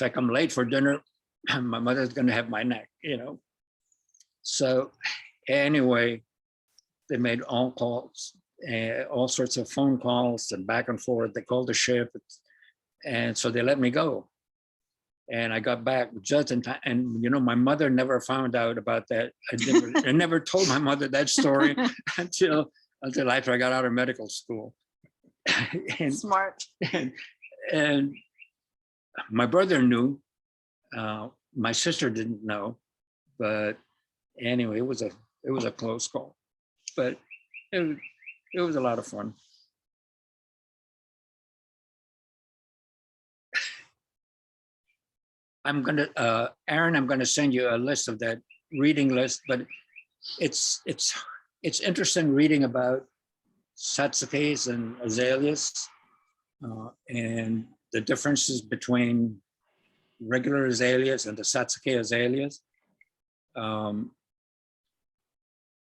come late for dinner, my mother's going to have my neck, So anyway, they made all calls, all sorts of phone calls and back and forth. They called the ship, and so they let me go. And I got back just in time. And my mother never found out about that. I never told my mother that story until after I got out of medical school. Smart. And my brother knew. My sister didn't know, but anyway, it was a close call, but it was a lot of fun. Aaron, I'm gonna send you a list of that reading list, but it's interesting reading about satsukis and azaleas and the differences between regular azaleas and the satsuki azaleas.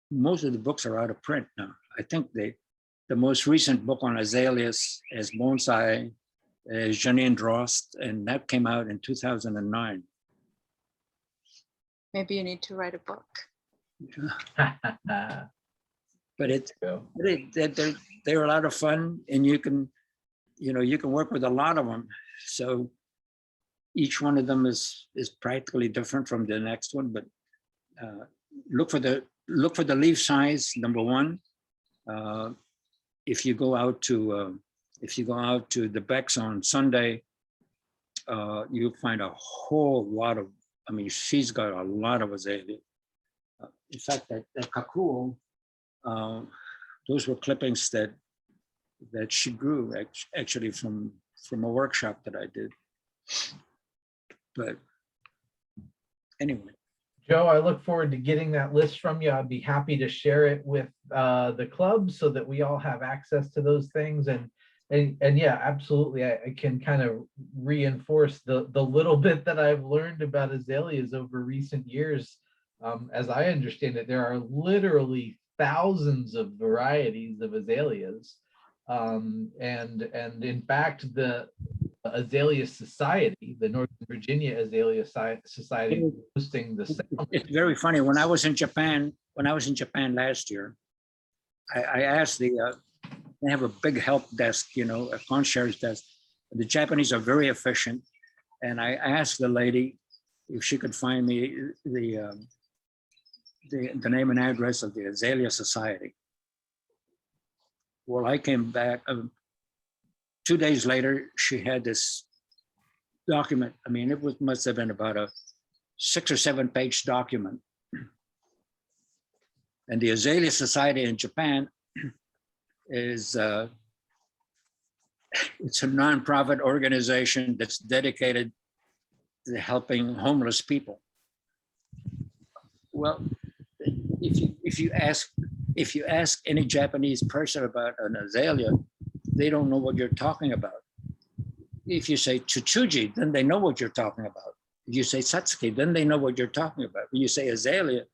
Most of the books are out of print now. I think the most recent book on azaleas as bonsai is Janine Drost, and that came out in 2009. Maybe you need to write a book. But they're a lot of fun, and you can work with a lot of them. So each one of them is practically different from the next one. But look for the leaf size, number one. If you go out to the Becks on Sunday, you'll find a whole lot of. She's got a lot of azalea. In fact, that kakuo, those were clippings that she grew actually from a workshop that I did. But anyway. Joe, I look forward to getting that list from you. I'd be happy to share it with the club so that we all have access to those things. And yeah, absolutely. I can kind of reinforce the little bit that I've learned about azaleas over recent years. As I understand it, there are literally thousands of varieties of azaleas. And in fact, the Azalea Society, the Northern Virginia Azalea Society, hosting the. It's very funny. When I was in Japan last year, I asked they have a big help desk, a concierge desk. The Japanese are very efficient, and I asked the lady if she could find me the name and address of the Azalea Society. Well, I came back. 2 days later, she had this document. Must have been about a 6 or 7 page document. And the Azalea Society in Japan is it's a nonprofit organization that's dedicated to helping homeless people. Well, if you ask any Japanese person about an azalea, they don't know what you're talking about. If you say chuchuji, then they know what you're talking about. If you say satsuki, then they know what you're talking about. When you say azalea,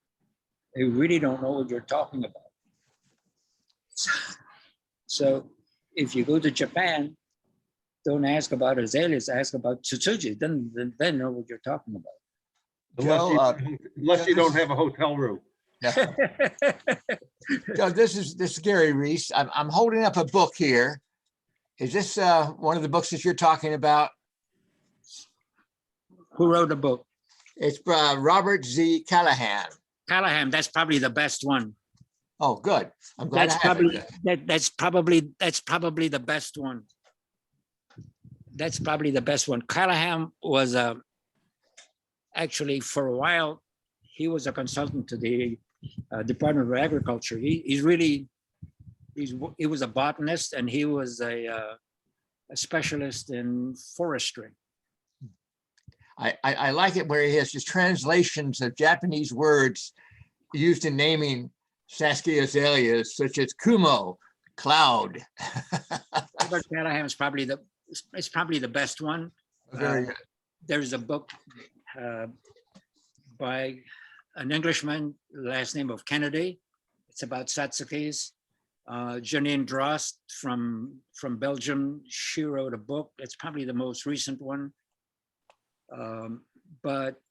they really don't know what you're talking about. So if you go to Japan, don't ask about azaleas, ask about tsutsuji, then they know what you're talking about. Unless you don't have a hotel room. Joe, this is Gary Reese. I'm holding up a book here. Is this one of the books that you're talking about? Who wrote the book? It's Robert Z. Callahan. Callahan, that's probably the best one. Oh, good. I'm glad That's I have probably it. that's probably the best one. That's probably the best one. Callahan was actually for a while he was a consultant to the Department of Agriculture. He was a botanist and he was a specialist in forestry. I like it where he has his translations of Japanese words used in naming Saskia azaleas, such as kumo, cloud. Robert Callahan is probably the best one. Very good. There's a book by an Englishman, last name of Kennedy. It's about Satsukis. Janine Drost from Belgium, she wrote a book. It's probably the most recent one. But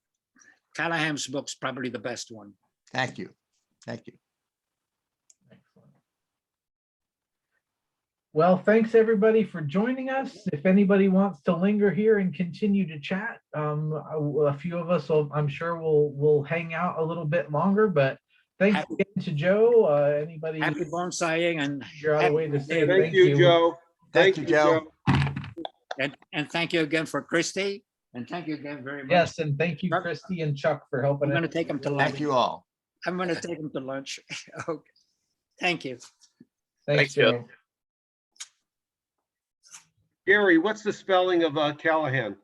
Callahan's book's probably the best one. Thank you. Thank you. Excellent. Well, thanks everybody for joining us. If anybody wants to linger here and continue to chat, a few of us I'm sure will hang out a little bit longer, but thanks again to Joe. Anybody happy bonsaiing and figure out a way to say Thank you, Joe. Thank you, Joe. And thank you again for Christy. And thank you again very much. Yes, and thank you, Christy and Chuck, for helping. I'm going to take them to lunch. Thank you all. I'm going to take them to lunch. Okay. Thank you. Thanks, Joe. Gary, what's the spelling of Callahan?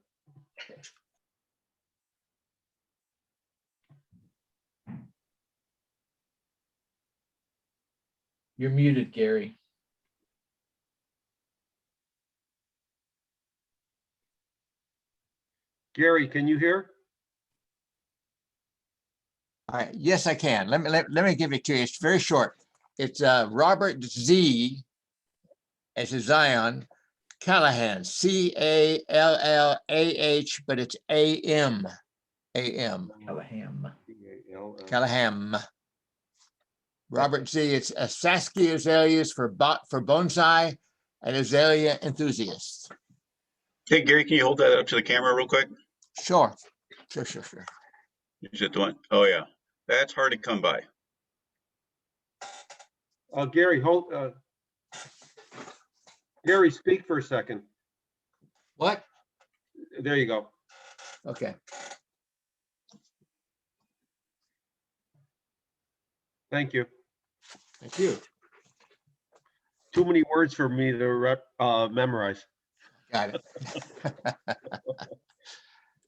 You're muted, Gary. Gary, can you hear? All right. Yes, I can. Let me give it to you. It's very short. It's Robert Z. as in Zion, Callahan, C-A-L-L-A-H, but it's A-M. A-M. Callahan. Callahan. Robert Z. It's a Saskia azaleas for bonsai and azalea enthusiasts. Hey, Gary, can you hold that up to the camera real quick? Sure. Sure. Is it the one? Oh, yeah. That's hard to come by. Gary, Gary, speak for a second. What? There you go. Okay. Thank you. Thank you. Too many words for me to memorize. Got it.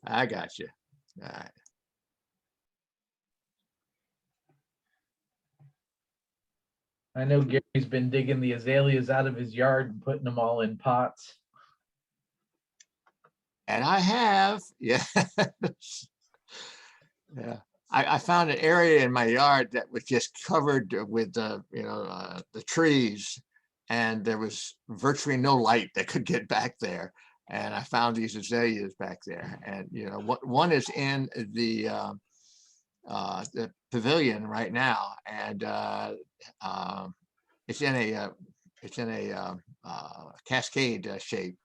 I got you. All right. I know Gary's been digging the azaleas out of his yard and putting them all in pots. And I have, yeah. Yeah. I found an area in my yard that was just covered with the trees, and there was virtually no light that could get back there. And I found these azaleas back there, and one is in the pavilion right now, and it's in a cascade shape.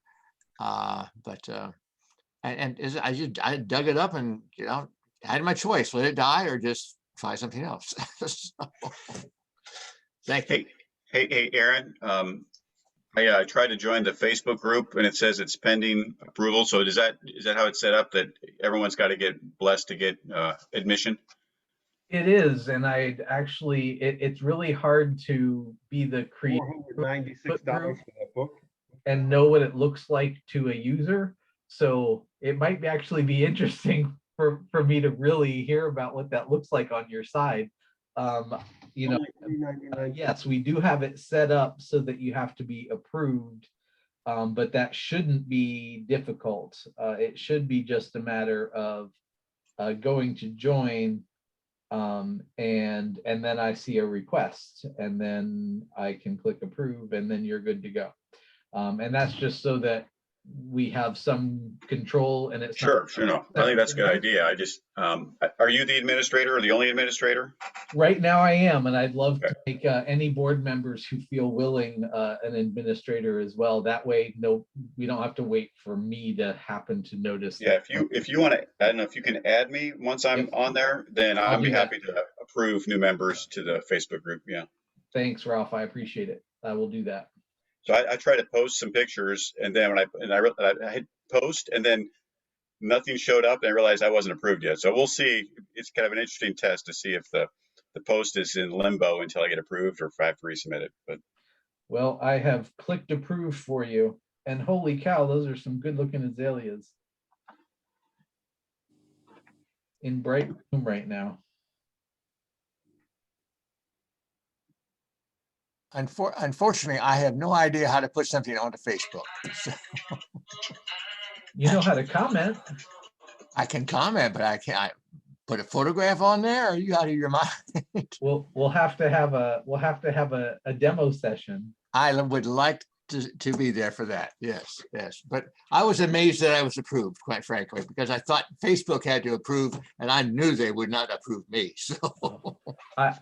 I dug it up and I had my choice: let it die or just try something else. So, thank you. Hey, Aaron. I tried to join the Facebook group and it says it's pending approval. So is that how it's set up, that everyone's got to get blessed to get admission? It is, and it's really hard to be the creator $496 for that book and know what it looks like to a user. So it might actually be interesting for me to really hear about what that looks like on your side. Yes, we do have it set up so that you have to be approved, but that shouldn't be difficult. It should be just a matter of going to join And then I see a request, and then I can click approve, and then you're good to go. And that's just so that we have some control, and it's not. Sure, no, I think that's a good idea. I just, are you the administrator or the only administrator? Right now I am, and I'd love to make any board members who feel willing an administrator as well. That way, no, we don't have to wait for me to happen to notice. Yeah, if you want to, I don't know if you can add me once I'm on there, then I'll I'll be do that. happy to approve new members to the Facebook group. Yeah. Thanks, Ralph. I appreciate it. I will do that. So I try to post some pictures, and then when I hit post, and then nothing showed up, and I realized I wasn't approved yet. So we'll see. It's kind of an interesting test to see if the post is in limbo until I get approved, or if I have to resubmit it. But Well, I have clicked approve for you, and holy cow, those are some good looking azaleas in bright bloom right now. Unfortunately, I have no idea how to put something onto Facebook. So You know how to comment. I can comment, but I can't put a photograph on there. Are you out of your mind? We'll have to have a demo session. I would like to be there for that. Yes, yes. But I was amazed that I was approved, quite frankly, because I thought Facebook had to approve, and I knew they would not approve me. So I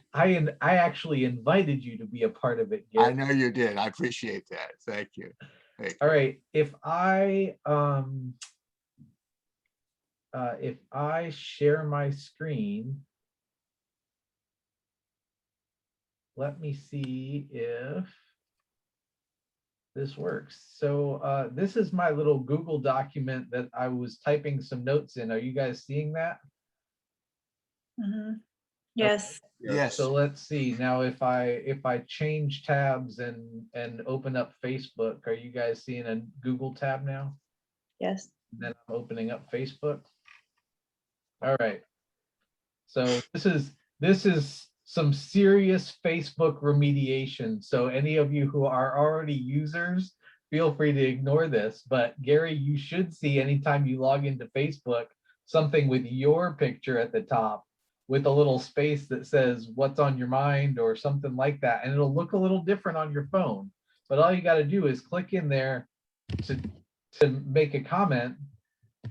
actually invited you to be a part of it, Gary. I know you did. I appreciate that. Thank you. All right. If I share my screen, let me see if this works. So this is my little Google document that I was typing some notes in. Are you guys seeing that? Mhm. Yes. Yes. So let's see. Now if I change tabs and open up Facebook, are you guys seeing a Google tab now? Yes. Then I'm opening up Facebook. All right. So this is some serious Facebook remediation. So any of you who are already users, feel free to ignore this. But Gary, you should see anytime you log into Facebook, something with your picture at the top with a little space that says what's on your mind or something like that. And it'll look a little different on your phone. But all you got to do is click in there to make a comment.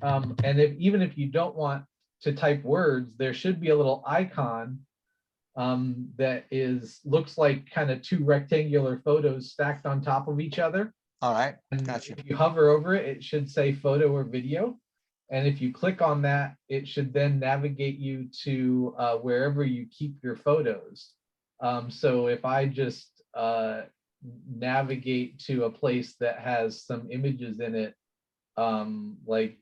And even if you don't want to type words, there should be a little icon that looks like kind of two rectangular photos stacked on top of each other. All right. And Gotcha. if you hover over it, it should say photo or video. And if you click on that, it should then navigate you to wherever you keep your photos. So if I just navigate to a place that has some images in it, like,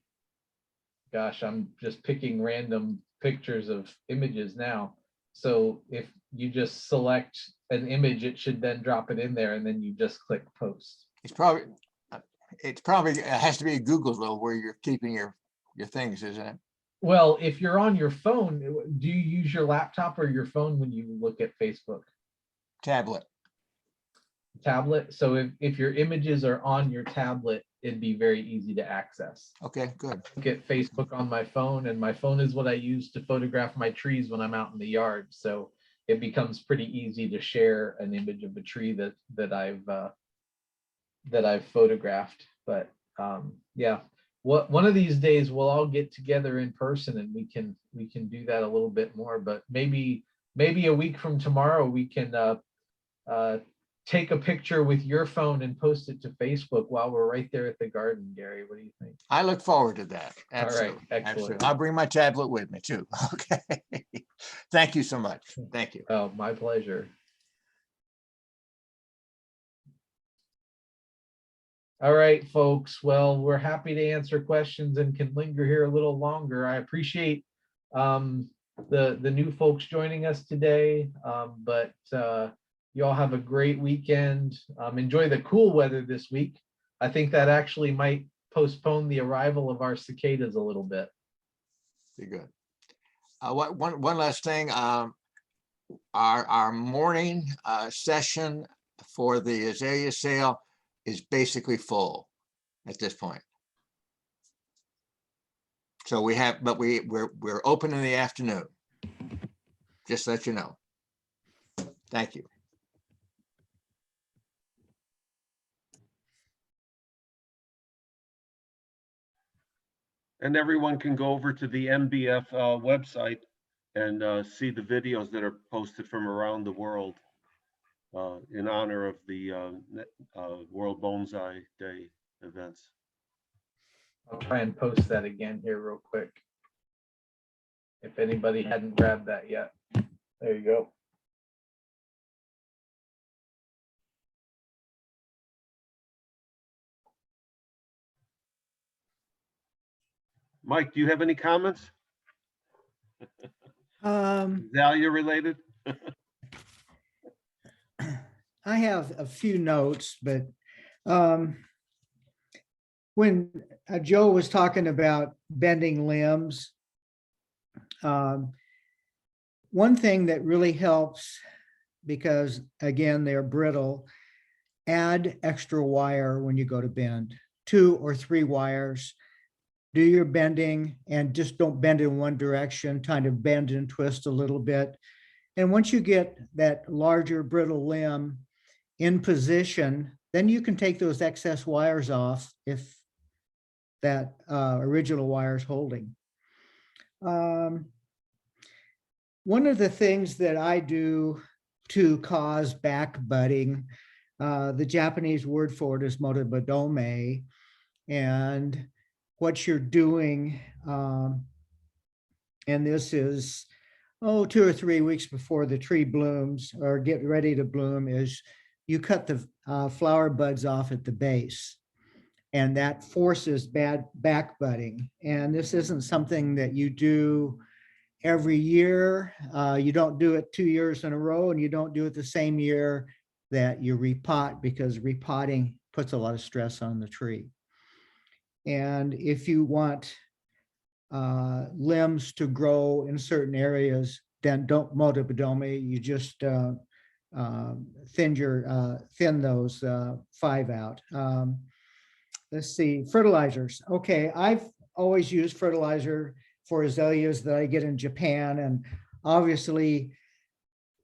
gosh, I'm just picking random pictures of images now. So if you just select an image, it should then drop it in there, and then you just click post. It's probably it has to be Google though, where you're keeping your things, isn't it? Well, if you're on your phone, do you use your laptop or your phone when you look at Facebook? Tablet. Tablet. So if your images are on your tablet, it'd be very easy to access. Okay, good. Look at Facebook on my phone, and my phone is what I use to photograph my trees when I'm out in the yard. So it becomes pretty easy to share an image of a tree that I've photographed. But yeah, one of these days we'll all get together in person and we can do that a little bit more. But maybe a week from tomorrow we can take a picture with your phone and post it to Facebook while we're right there at the garden. Gary, what do you think? I look forward to that. Absolutely. All right, excellent. Absolutely. I'll bring my tablet with me too. Okay. Thank you so much. Thank you. Oh, my pleasure. All right, folks. Well, we're happy to answer questions and can linger here a little longer. I appreciate the new folks joining us today, but you all have a great weekend. Enjoy the cool weather this week. I think that actually might postpone the arrival of our cicadas a little bit. Be good. One last thing. Our morning session for the azalea sale is basically full at this point. So we're open in the afternoon. just let you know. Thank you. And everyone can go over to the NBF website and see the videos that are posted from around the world in honor of the World Bonsai Day events. I'll try and post that again here real quick. If anybody hadn't grabbed that yet. There you go. Mike, do you have any comments? Azalea related? I have a few notes, but when Joe was talking about bending limbs, one thing that really helps, because again, they're brittle, add extra wire when you go to bend, 2 or 3 wires. Do your bending and just don't bend in one direction, kind of bend and twist a little bit. And once you get that larger brittle limb in position, then you can take those excess wires off if that original wire is holding. One of the things that I do to cause back budding, the Japanese word for it is motobodome, and what you're doing, and this is 2 or 3 weeks before the tree blooms or get ready to bloom, is you cut the flower buds off at the base, and that forces bad back budding. And this isn't something that you do every year. You don't do it 2 years in a row, and you don't do it the same year that you repot, because repotting puts a lot of stress on the tree. And if you want limbs to grow in certain areas, then don't motobodome. You just thin those 5 out. Let's see, fertilizers. Okay, I've always used fertilizer for azaleas that I get in Japan, and obviously,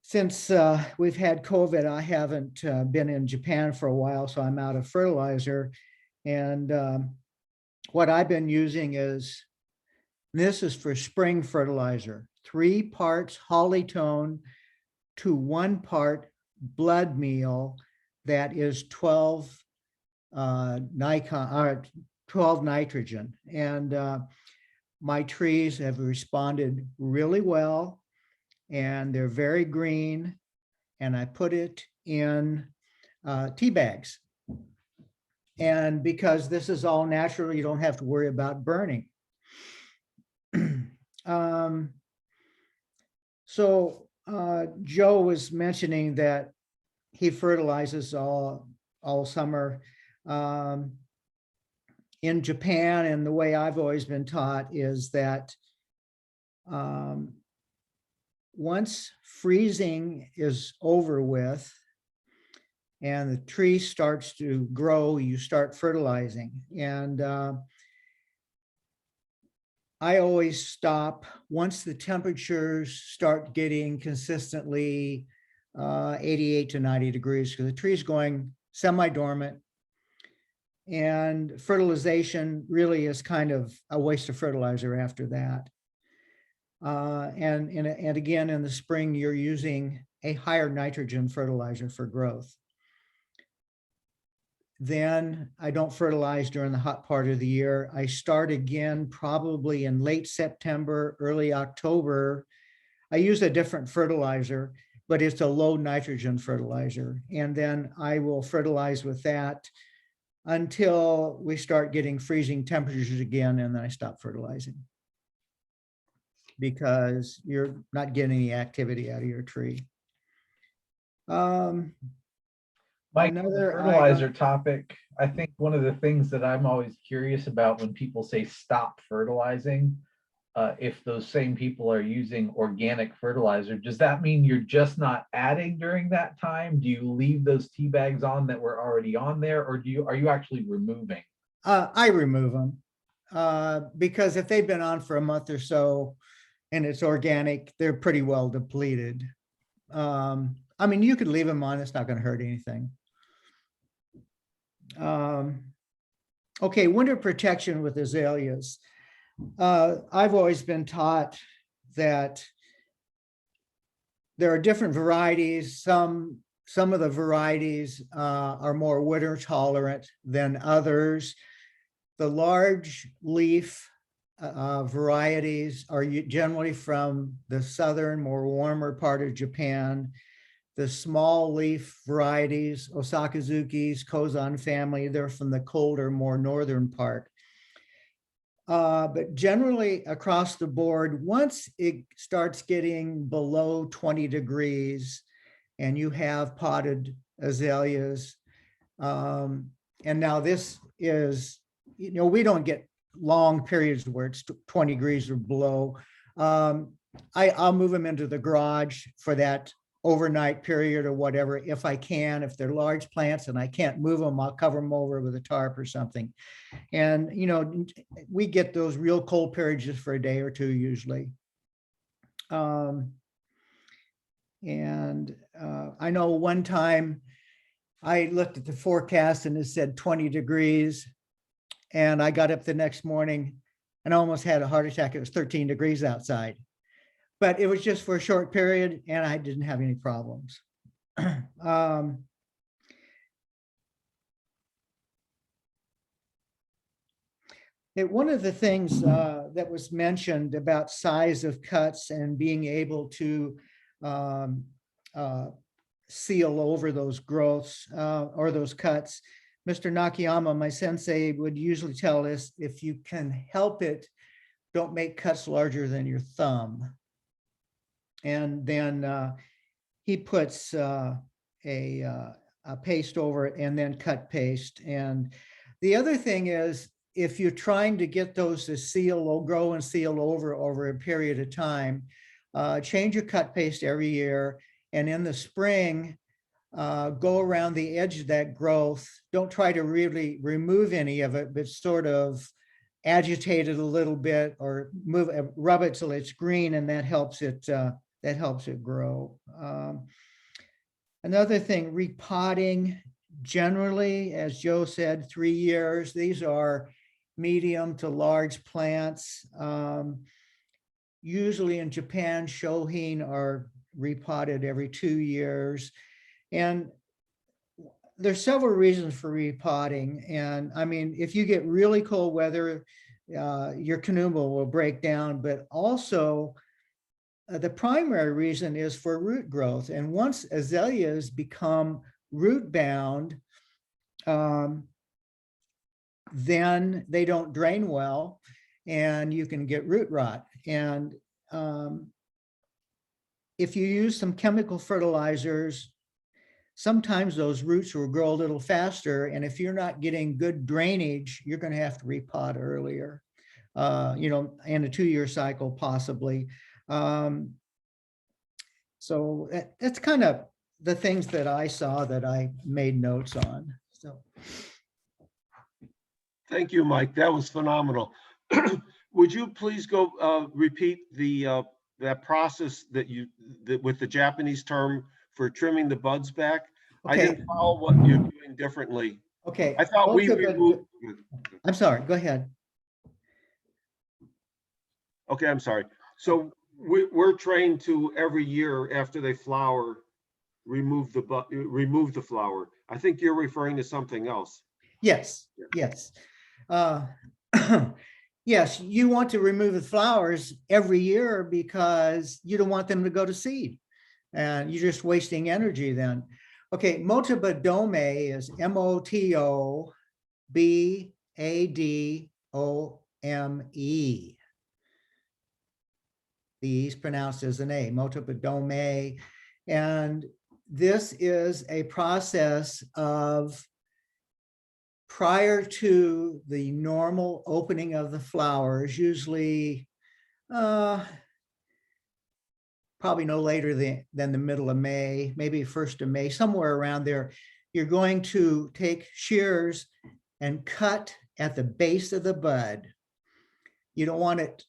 since we've had COVID, I haven't been in Japan for a while, so I'm out of fertilizer. And what I've been using is, this is for spring fertilizer, 3 parts hollytone to 1 part blood meal that is 12 nitrogen. And my trees have responded really well, and they're very green, and I put it in tea bags. And because this is all natural, you don't have to worry about burning. So Joe was mentioning that he fertilizes all summer. In Japan, and the way I've always been taught is that once freezing is over with and the tree starts to grow, you start fertilizing. And I always stop once the temperatures start getting consistently 88 to 90 degrees, because the tree's going semi-dormant. And fertilization really is kind of a waste of fertilizer after that. And again, in the spring, you're using a higher nitrogen fertilizer for growth. Then I don't fertilize during the hot part of the year. I start again probably in late September, early October. I use a different fertilizer, but it's a low nitrogen fertilizer. And then I will fertilize with that until we start getting freezing temperatures again, and then I stop fertilizing, because you're not getting any activity out of your tree. Mike, the fertilizer topic, I think one of the things that I'm always curious about when people say stop fertilizing, if those same people are using organic fertilizer, does that mean you're just not adding during that time? Do you leave those tea bags on that were already on there, or are you actually removing? I remove them because if they've been on for a month or so, and it's organic, they're pretty well depleted. I mean, you could leave them on, it's not going to hurt anything. Okay, winter protection with azaleas. I've always been taught that there are different varieties. Some of the varieties are more winter tolerant than others. The large leaf varieties are generally from the southern, more warmer part of Japan. The small leaf varieties, Osakazukis, Kozan family, they're from the colder, more northern part. But generally across the board, once it starts getting below 20 degrees and you have potted azaleas, and now this is, we don't get long periods where it's 20 degrees or below. I'll move them into the garage for that overnight period or whatever, if I can. If they're large plants and I can't move them, I'll cover them over with a tarp or something. And, we get those real cold periods just for a day or two usually. I know one time I looked at the forecast and it said 20 degrees. And I got up the next morning and almost had a heart attack. It was 13 degrees outside. But it was just for a short period and I didn't have any problems. One of the things that was mentioned about size of cuts and being able to seal over those growths or those cuts, Mr. Nakayama, my sensei, would usually tell us, if you can help it, don't make cuts larger than your thumb. And then he puts a paste over it and then cut paste. And the other thing is, if you're trying to get those to seal or grow and seal over a period of time, change your cut paste every year. And in the spring, go around the edge of that growth. Don't try to really remove any of it, but sort of agitate it a little bit or rub it till it's green, and that helps it grow. Another thing, repotting. Generally, as Joe said, 3 years. These are medium to large plants. Usually in Japan, shohin are repotted every 2 years. And there's several reasons for repotting. And I mean, if you get really cold weather, your canoe will break down, but also the primary reason is for root growth. And once azaleas become root bound, then they don't drain well and you can get root rot. And if you use some chemical fertilizers, sometimes those roots will grow a little faster. And if you're not getting good drainage, you're going to have to repot earlier, in a 2-year cycle, possibly. So that's kind of the things that I saw that I made notes on. So. Thank you, Mike. That was phenomenal. Would you please go repeat that process that with the Japanese term for trimming the buds back? Okay. I didn't follow what you're doing differently. Okay. I thought we removed. I'm sorry. Go ahead. Okay, I'm sorry. So we're trained to every year after they flower, remove the flower. I think you're referring to something else. Yes. Yes. Yes, you want to remove the flowers every year because you don't want them to go to seed, and you're just wasting energy then. Okay, Motobadome is MOTOBADOME. The E's pronounced as an A, Motobadome. And this is a process of, prior to the normal opening of the flowers, usually probably no later than the middle of May, maybe 1st of May, somewhere around there, you're going to take shears and cut at the base of the bud. You don't want it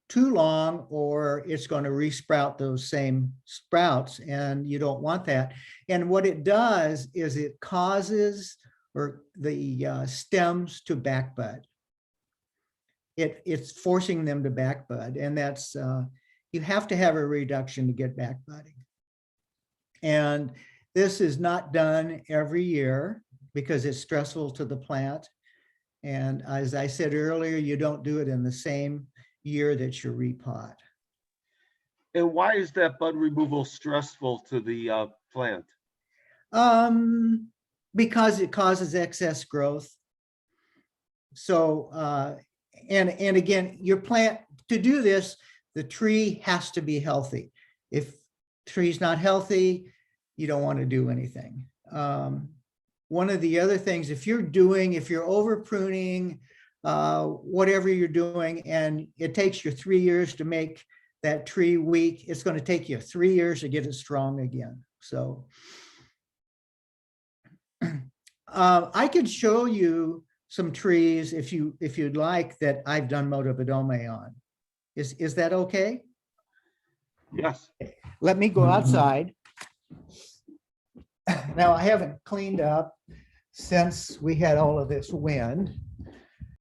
too long, or it's going to resprout those same sprouts, and you don't want that. And what it does is it causes the stems to backbud. It's forcing them to backbud, and that's you have to have a reduction to get backbudding. And this is not done every year because it's stressful to the plant. And as I said earlier, you don't do it in the same year that you repot. And why is that bud removal stressful to the plant? Because it causes excess growth. So, and again, your plant, to do this, the tree has to be healthy. If tree's not healthy, you don't want to do anything. One of the other things, if you're over pruning, whatever you're doing, and it takes you 3 years to make that tree weak, it's going to take you 3 years to get it strong again. So I could show you some trees if you'd like that I've done motobidome on. Is that okay? Yes. Let me go outside. Now, I haven't cleaned up since we had all of this wind.